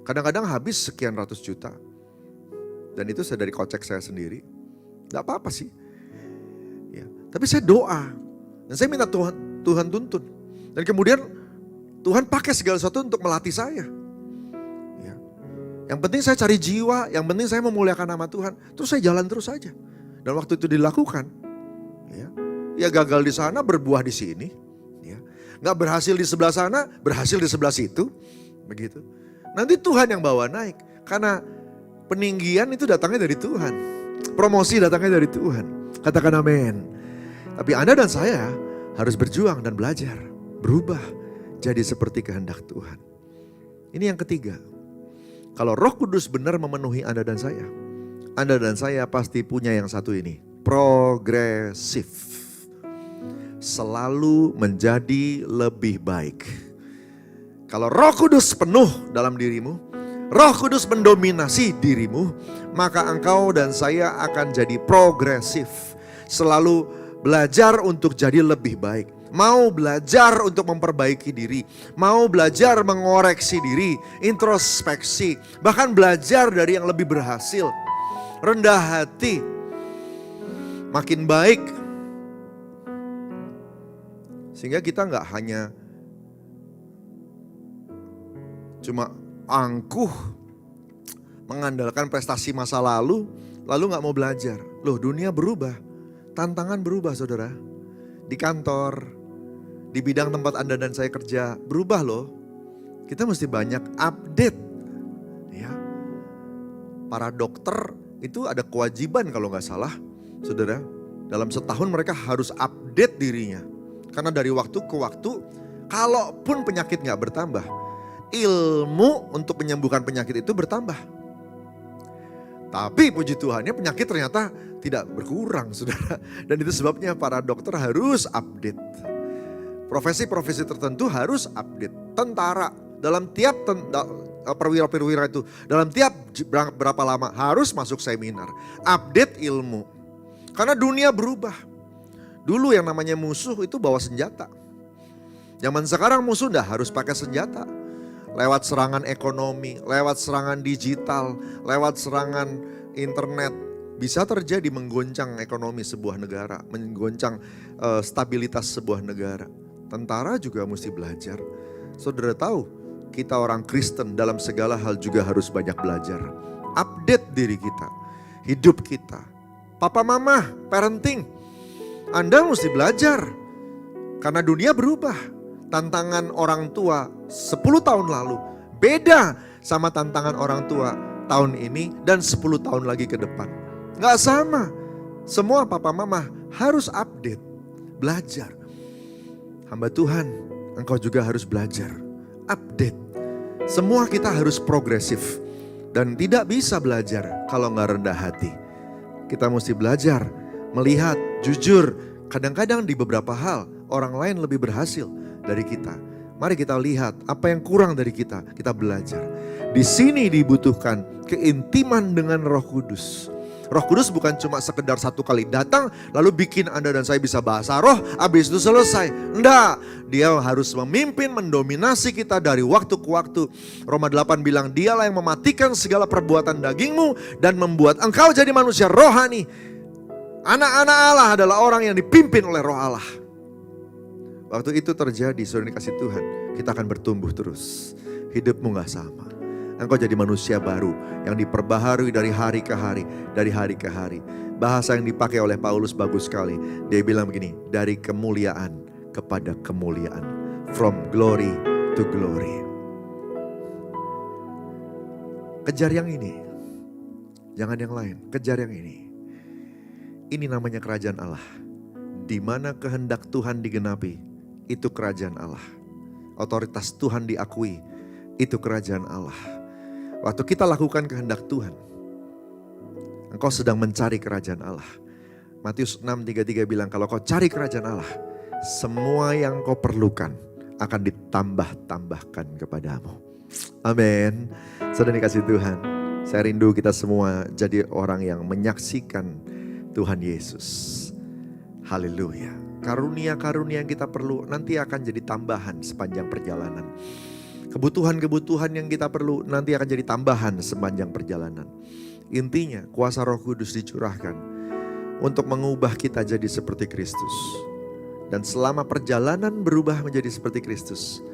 Kadang-kadang habis sekian ratus juta. Dan itu saya dari kocek saya sendiri. Enggak apa-apa sih. Ya. Tapi saya doa. Dan saya minta Tuhan tuntun. Dan kemudian Tuhan pakai segala sesuatu untuk melatih saya. Ya. Yang penting saya cari jiwa, yang penting saya memuliakan nama Tuhan. Terus saya jalan terus saja. Dan waktu itu dilakukan, ya gagal di sana, berbuah di sini. Ya. Gak berhasil di sebelah sana, berhasil di sebelah situ. Begitu. Nanti Tuhan yang bawa naik. Karena peninggian itu datangnya dari Tuhan. Promosi datangnya dari Tuhan. Katakan amin. Tapi Anda dan saya harus berjuang dan belajar. Berubah jadi seperti kehendak Tuhan. Ini yang ketiga. Kalau Roh Kudus benar memenuhi Anda dan saya pasti punya yang satu ini. Progresif. Selalu menjadi lebih baik. Kalau Roh Kudus penuh dalam dirimu, Roh Kudus mendominasi dirimu, maka engkau dan saya akan jadi progresif. Selalu belajar untuk jadi lebih baik. Mau belajar untuk memperbaiki diri. Mau belajar mengoreksi diri. Introspeksi. Bahkan belajar dari yang lebih berhasil. Rendah hati. Makin baik. Sehingga kita gak hanya cuma angkuh mengandalkan prestasi masa lalu gak mau belajar. Loh, dunia berubah, tantangan berubah saudara. Di kantor, di bidang tempat Anda dan saya kerja, berubah loh. Kita mesti banyak update. Ya. Para dokter itu ada kewajiban kalau gak salah, saudara. Dalam setahun mereka harus update dirinya. Karena dari waktu ke waktu, kalaupun penyakit gak bertambah, ilmu untuk menyembuhkan penyakit itu bertambah. Tapi puji Tuhannya penyakit ternyata tidak berkurang saudara. Dan itu sebabnya para dokter harus update. Profesi-profesi tertentu harus update. Tentara dalam tiap perwira-perwira itu dalam tiap berapa lama harus masuk seminar. Update ilmu. Karena dunia berubah. Dulu yang namanya musuh itu bawa senjata. Zaman sekarang musuh udah harus pakai senjata. Lewat serangan ekonomi, lewat serangan digital, lewat serangan internet. Bisa terjadi menggoncang ekonomi sebuah negara, menggoncang stabilitas sebuah negara. Tentara juga mesti belajar. Saudara tahu, kita orang Kristen dalam segala hal juga harus banyak belajar. Update diri kita, hidup kita. Papa mama, parenting, Anda mesti belajar. Karena dunia berubah. Tantangan orang tua 10 tahun lalu beda sama tantangan orang tua tahun ini dan 10 tahun lagi ke depan. Gak sama. Semua papa mama harus update, belajar. Hamba Tuhan, engkau juga harus belajar, update. Semua kita harus progresif dan tidak bisa belajar kalau gak rendah hati. Kita mesti belajar, melihat, jujur. Kadang-kadang di beberapa hal orang lain lebih berhasil dari kita. Mari kita lihat apa yang kurang dari kita belajar. Di sini dibutuhkan keintiman dengan Roh Kudus. Roh Kudus bukan cuma sekedar satu kali datang lalu bikin Anda dan saya bisa bahasa roh, habis itu selesai. Enggak, dia harus memimpin, mendominasi kita dari waktu ke waktu. Roma 8 bilang dialah yang mematikan segala perbuatan dagingmu dan membuat engkau jadi manusia rohani. Anak-anak Allah adalah orang yang dipimpin oleh Roh Allah. Waktu itu terjadi, saudara dikasih Tuhan, kita akan bertumbuh terus. Hidupmu gak sama. Engkau jadi manusia baru yang diperbaharui dari hari ke hari, dari hari ke hari. Bahasa yang dipakai oleh Paulus bagus sekali. Dia bilang begini, dari kemuliaan kepada kemuliaan. From glory to glory. Kejar yang ini. Jangan yang lain, kejar yang ini. Ini namanya kerajaan Allah. Di mana kehendak Tuhan digenapi, itu kerajaan Allah. Otoritas Tuhan diakui, itu kerajaan Allah. Waktu kita lakukan kehendak Tuhan, engkau sedang mencari kerajaan Allah. Matius 6:33 bilang, kalau kau cari kerajaan Allah, semua yang kau perlukan akan ditambah-tambahkan kepadamu. Amin. Saudara dikasih Tuhan, saya rindu kita semua jadi orang yang menyaksikan Tuhan Yesus. Haleluya. Karunia-karunia yang kita perlu nanti akan jadi tambahan sepanjang perjalanan. Kebutuhan-kebutuhan yang kita perlu nanti akan jadi tambahan sepanjang perjalanan. Intinya kuasa Roh Kudus dicurahkan untuk mengubah kita jadi seperti Kristus. Dan selama perjalanan berubah menjadi seperti Kristus,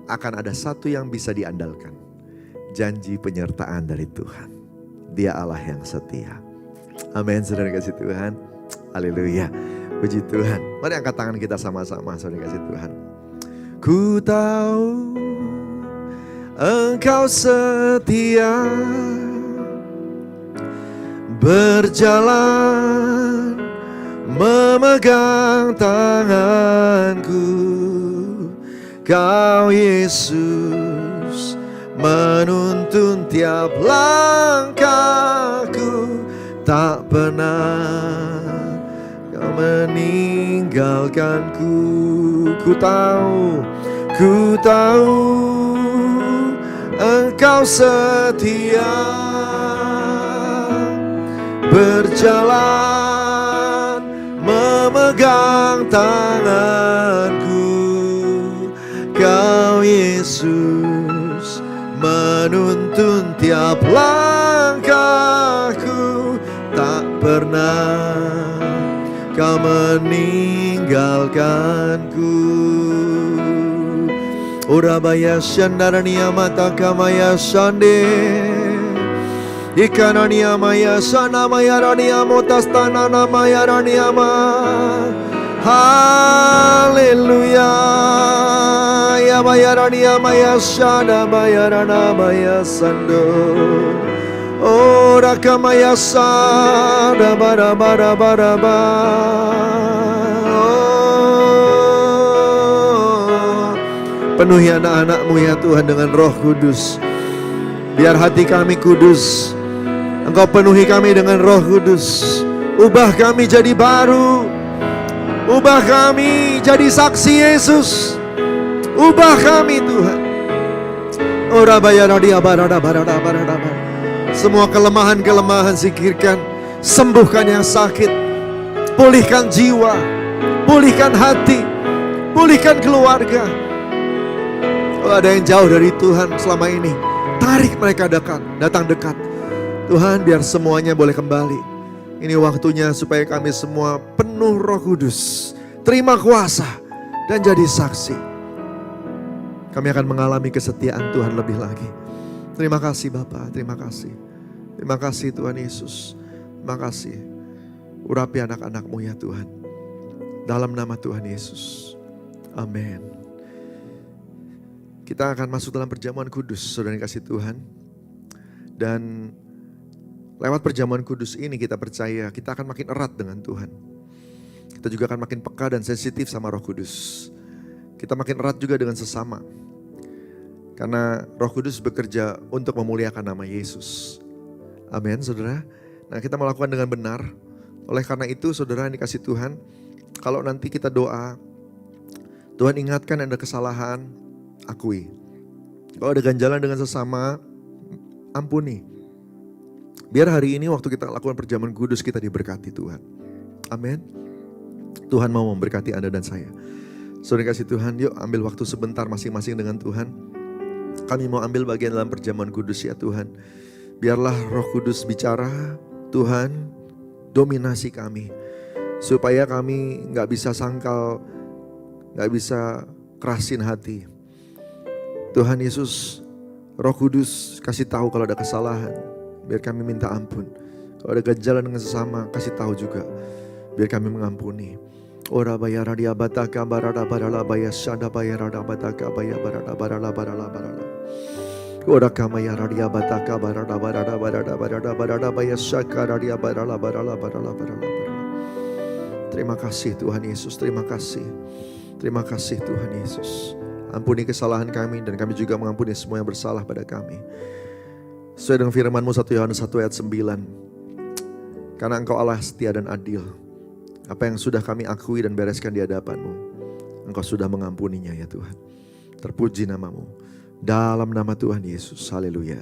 akan ada satu yang bisa diandalkan. Janji penyertaan dari Tuhan. Dia Allah yang setia. Amin, saudara kasih Tuhan. Haleluya. Puji Tuhan. Mari angkat tangan kita sama-sama, saudara kasih Tuhan. Ku tahu Engkau setia, berjalan memegang tanganku. Kau Yesus menuntun tiap langkahku, tak pernah Kau meninggalkanku. Ku tahu Engkau setia, berjalan memegang tanganku. Kau Yesus menuntun tiap langkahku, tak pernah Kau meninggalkanku. Urabaya shandaraniya mata kamaya shande, ikananiya maya shanamaya raniya motastana namaya raniyama. Haleluya. Ya maya raniya maya shana maya rana maya sando. Ora kamaya sada bara bara bara ba. Penuhi anak-anak-Mu ya Tuhan dengan Roh Kudus. Biar hati kami kudus. Engkau penuhi kami dengan Roh Kudus. Ubah kami jadi baru. Ubah kami jadi saksi Yesus. Ubah kami Tuhan. Ora bayara dia barada barada barada. Semua kelemahan-kelemahan singkirkan. Sembuhkan yang sakit. Pulihkan jiwa. Pulihkan hati. Pulihkan keluarga. Kalau ada yang jauh dari Tuhan selama ini, tarik mereka datang dekat. Tuhan, biar semuanya boleh kembali. Ini waktunya supaya kami semua penuh Roh Kudus, terima kuasa dan jadi saksi. Kami akan mengalami kesetiaan Tuhan lebih lagi. Terima kasih Bapa, terima kasih. Terima kasih Tuhan Yesus. Terima kasih. Urapi anak-anak-Mu ya Tuhan. Dalam nama Tuhan Yesus. Amin. Kita akan masuk dalam perjamuan kudus, saudara yang kasih Tuhan. Dan lewat perjamuan kudus ini kita percaya kita akan makin erat dengan Tuhan. Kita juga akan makin peka dan sensitif sama Roh Kudus. Kita makin erat juga dengan sesama. Karena Roh Kudus bekerja untuk memuliakan nama Yesus. Amin, saudara. Nah, kita melakukan dengan benar. Oleh karena itu, saudara yang dikasih Tuhan, kalau nanti kita doa, Tuhan ingatkan ada kesalahan, akui. Kalau ada ganjalan dengan sesama, ampuni. Biar hari ini waktu kita lakukan perjamuan kudus kita diberkati Tuhan. Amin. Tuhan mau memberkati Anda dan saya. Saudara kasih Tuhan, yuk ambil waktu sebentar masing-masing dengan Tuhan. Kami mau ambil bagian dalam perjamuan kudus ya Tuhan. Biarlah Roh Kudus bicara, Tuhan dominasi kami. Supaya kami gak bisa sangkal, gak bisa kerasin hati. Tuhan Yesus, Roh Kudus kasih tahu kalau ada kesalahan, biar kami minta ampun. Kalau ada ganjalan dengan sesama, kasih tahu juga, biar kami mengampuni. Ora bayara dia bataka barada barala baya shada bayara bataka baya barada barala barala barala. Ora kamaya dia bataka barada barada barada barada barada baya shaka dia barala barala barala barala barala. Terima kasih Tuhan Yesus, terima kasih. Terima kasih Tuhan Yesus. Ampuni kesalahan kami dan kami juga mengampuni semua yang bersalah pada kami. Sesuai dengan firman-Mu 1 Yohanes 1 ayat 9. Karena Engkau Allah setia dan adil. Apa yang sudah kami akui dan bereskan di hadapan-Mu, Engkau sudah mengampuninya ya Tuhan. Terpuji nama-Mu. Dalam nama Tuhan Yesus. Haleluya.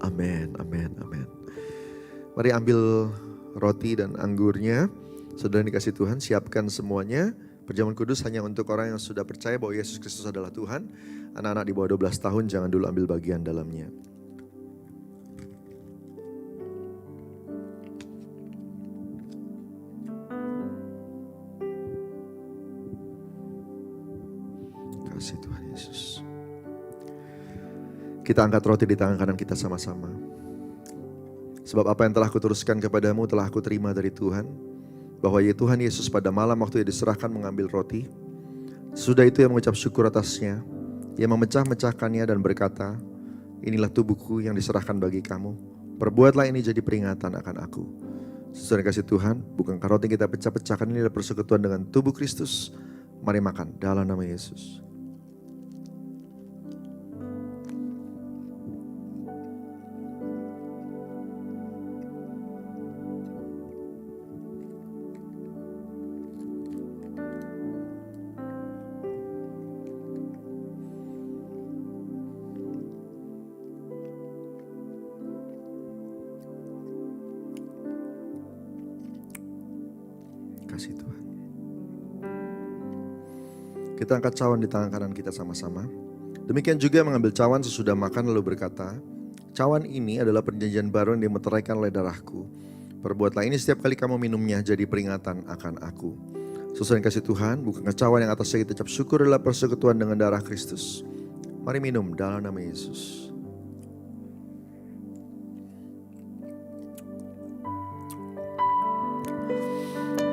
Amin, amin, amin. Mari ambil roti dan anggurnya. Saudara dikasih Tuhan, siapkan semuanya. Perjamuan kudus hanya untuk orang yang sudah percaya bahwa Yesus Kristus adalah Tuhan. Anak-anak di bawah 12 tahun jangan dulu ambil bagian dalamnya. Kasih Tuhan Yesus. Kita angkat roti di tangan kanan kita sama-sama. Sebab apa yang telah kuteruskan kepadamu telah aku terima dari Tuhan. Bahwa ya Tuhan Yesus pada malam waktu ia diserahkan mengambil roti. Sudah itu ia mengucap syukur atasnya. Ia memecah-mecahkannya dan berkata, inilah tubuhku yang diserahkan bagi kamu. Perbuatlah ini jadi peringatan akan aku. Saudara kasih Tuhan, bukankah roti kita pecah-pecahkan ini adalah persekutuan dengan tubuh Kristus? Mari makan dalam nama Yesus. Kasih Tuhan. Kita angkat cawan di tangan kanan kita sama-sama. Demikian juga mengambil cawan sesudah makan lalu berkata, cawan ini adalah perjanjian baru yang dimeteraikan oleh darahku. Perbuatlah ini setiap kali kamu minumnya jadi peringatan akan aku. Sesuai kasih Tuhan, bukankah cawan yang atasnya kita ucap syukur adalah persekutuan dengan darah Kristus. Mari minum dalam nama Yesus.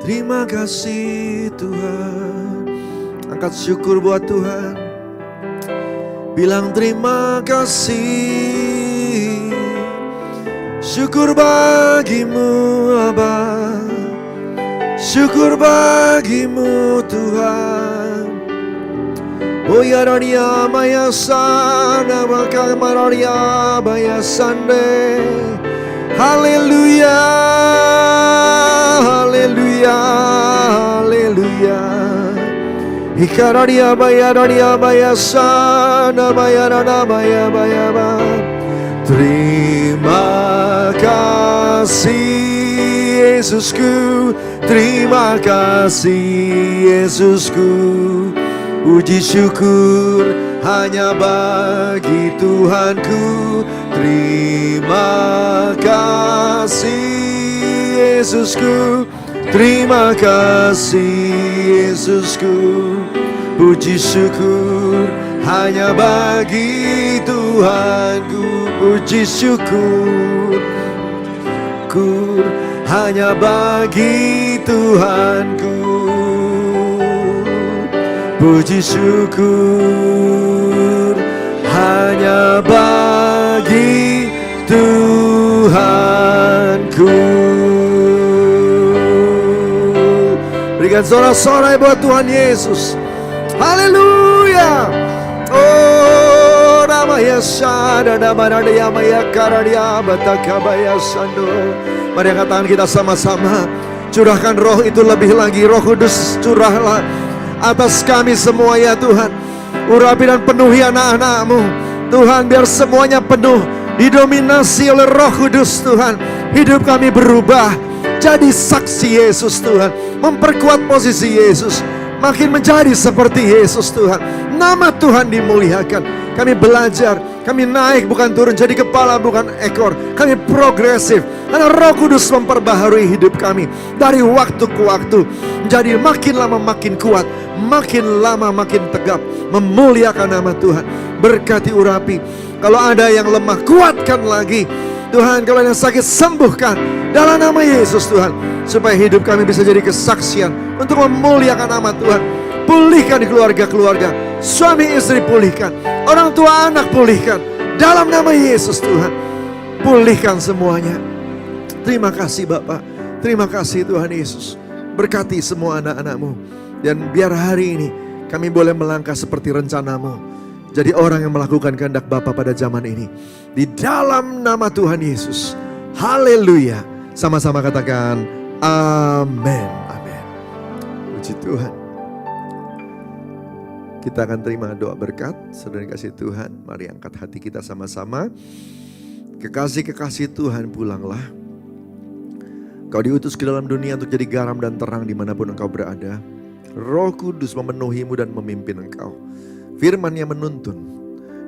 Terima kasih Tuhan. Angkat syukur buat Tuhan. Bilang terima kasih. Syukur bagimu Aba. Syukur bagimu Tuhan. Oh ya rania maya sana maka mararia maya sande. Haleluya. Haleluya, haleluya. Ikararia baya sana baya ba. Terima kasih Yesusku, terima kasih Yesusku. Puji syukur hanya bagi Tuhanku. Terima kasih Yesusku, terima kasih Yesusku. Puji syukur hanya bagi Tuhanku. Puji syukur hanya bagi Tuhanku. Puji syukur hanya bagi Tuhanku. Berikan sorak-sorai buat Tuhan Yesus. Haleluya. Oh, namanya sada namanya maya karadia batakabaya sando. Mari angkat tangan kita sama-sama. Curahkan roh itu lebih lagi. Roh Kudus curahlah atas kami semua ya Tuhan. Urapi dan penuhi anak-anak-Mu Tuhan, biar semuanya penuh, didominasi oleh Roh Kudus Tuhan. Hidup kami berubah jadi saksi Yesus Tuhan. Memperkuat posisi Yesus, makin menjadi seperti Yesus Tuhan. Nama Tuhan dimuliakan. Kami belajar, kami naik bukan turun, jadi kepala bukan ekor. Kami progresif karena Roh Kudus memperbaharui hidup kami dari waktu ke waktu, menjadi makin lama makin kuat, makin lama makin tegap, memuliakan nama Tuhan. Berkati urapi, kalau ada yang lemah kuatkan lagi Tuhan, kalau yang sakit sembuhkan dalam nama Yesus Tuhan, supaya hidup kami bisa jadi kesaksian untuk memuliakan nama Tuhan. Pulihkan di keluarga-keluarga, suami istri pulihkan, orang tua anak pulihkan dalam nama Yesus Tuhan. Pulihkan semuanya. Terima kasih Bapak, terima kasih Tuhan Yesus. Berkati semua anak-anak-Mu, dan biar hari ini kami boleh melangkah seperti rencana-Mu. Jadi orang yang melakukan kehendak Bapa pada zaman ini. Di dalam nama Tuhan Yesus. Haleluya. Sama-sama katakan amin. Amin. Puji Tuhan. Kita akan terima doa berkat. Saudara kasih Tuhan, mari angkat hati kita sama-sama. Kekasih-kekasih Tuhan, pulanglah. Kau diutus ke dalam dunia untuk jadi garam dan terang dimanapun engkau berada. Roh Kudus memenuhimu dan memimpin engkau. Firman-Nya menuntun.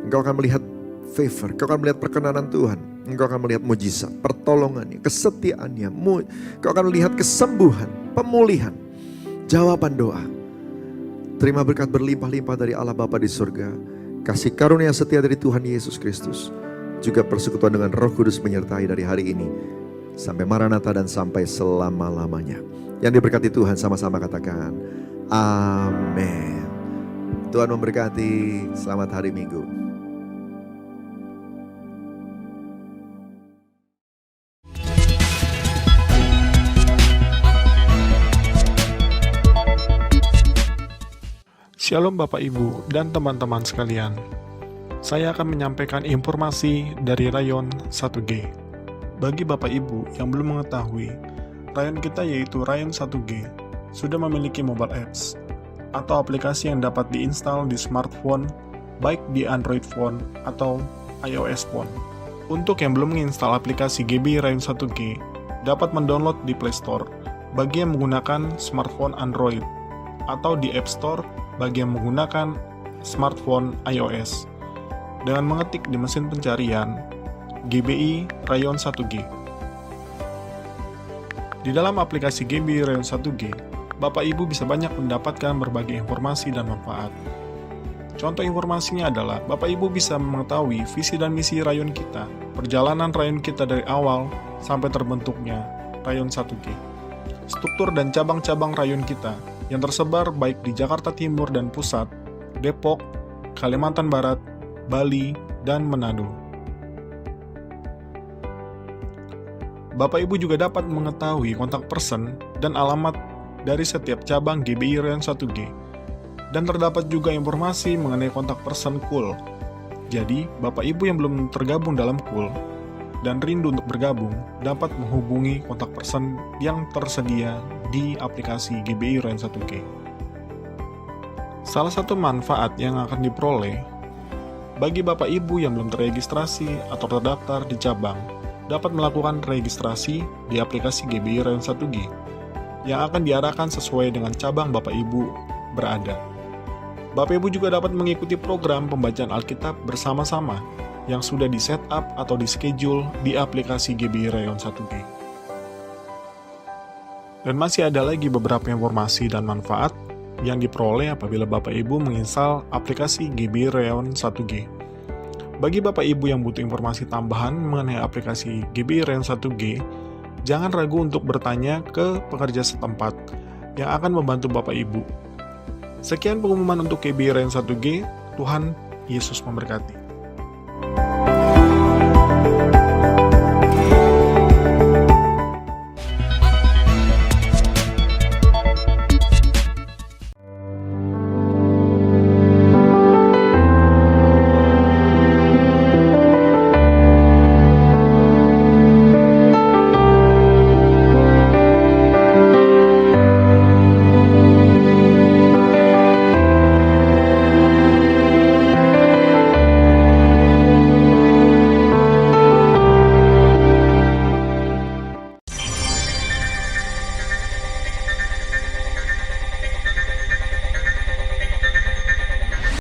Engkau akan melihat favor, engkau akan melihat perkenanan Tuhan. Engkau akan melihat mujizat, pertolongannya, kesetiaannya. Engkau akan melihat kesembuhan, pemulihan, jawaban doa. Terima berkat berlimpah-limpah dari Allah Bapa di surga. Kasih karunia setia dari Tuhan Yesus Kristus. Juga persekutuan dengan Roh Kudus menyertai dari hari ini sampai Maranatha dan sampai selama-lamanya. Yang diberkati Tuhan sama-sama katakan amin. Tuhan memberkati. Selamat hari Minggu. Shalom Bapak Ibu dan teman-teman sekalian. Saya akan menyampaikan informasi dari Rayon 1G. Bagi Bapak Ibu yang belum mengetahui, Rayon kita yaitu Rayon 1G sudah memiliki mobile apps atau aplikasi yang dapat diinstal di smartphone, baik di Android phone atau iOS phone. Untuk yang belum menginstal aplikasi GB Rayon 1G, dapat mendownload di Play Store bagi yang menggunakan smartphone Android atau di App Store bagi yang menggunakan smartphone iOS dengan mengetik di mesin pencarian GBI Rayon 1G. Di dalam aplikasi GBI Rayon 1G, Bapak Ibu bisa banyak mendapatkan berbagai informasi dan manfaat. Contoh informasinya adalah Bapak Ibu bisa mengetahui visi dan misi rayon kita, perjalanan rayon kita dari awal sampai terbentuknya Rayon 1G, struktur dan cabang-cabang rayon kita yang tersebar baik di Jakarta Timur dan Pusat, Depok, Kalimantan Barat, Bali, dan Manado. Bapak Ibu juga dapat mengetahui kontak person dan alamat dari setiap cabang GBI Rayon 1G. Dan terdapat juga informasi mengenai kontak person KUL. Jadi, Bapak Ibu yang belum tergabung dalam KUL dan rindu untuk bergabung, dapat menghubungi kontak person yang tersedia di aplikasi GBI Rayon 1G. Salah satu manfaat yang akan diperoleh bagi Bapak Ibu yang belum terregistrasi atau terdaftar di cabang, dapat melakukan registrasi di aplikasi GBI Rayon 1G yang akan diarahkan sesuai dengan cabang Bapak Ibu berada. Bapak Ibu juga dapat mengikuti program pembacaan Alkitab bersama-sama yang sudah di-set up atau di-schedule di aplikasi GBI Rayon 1G. Dan masih ada lagi beberapa informasi dan manfaat yang diperoleh apabila Bapak Ibu menginstal aplikasi GBI Rayon 1G. Bagi Bapak Ibu yang butuh informasi tambahan mengenai aplikasi GBI Rayon 1G, jangan ragu untuk bertanya ke pekerja setempat yang akan membantu Bapak Ibu. Sekian pengumuman untuk GBI Rayon 1G. Tuhan Yesus memberkati.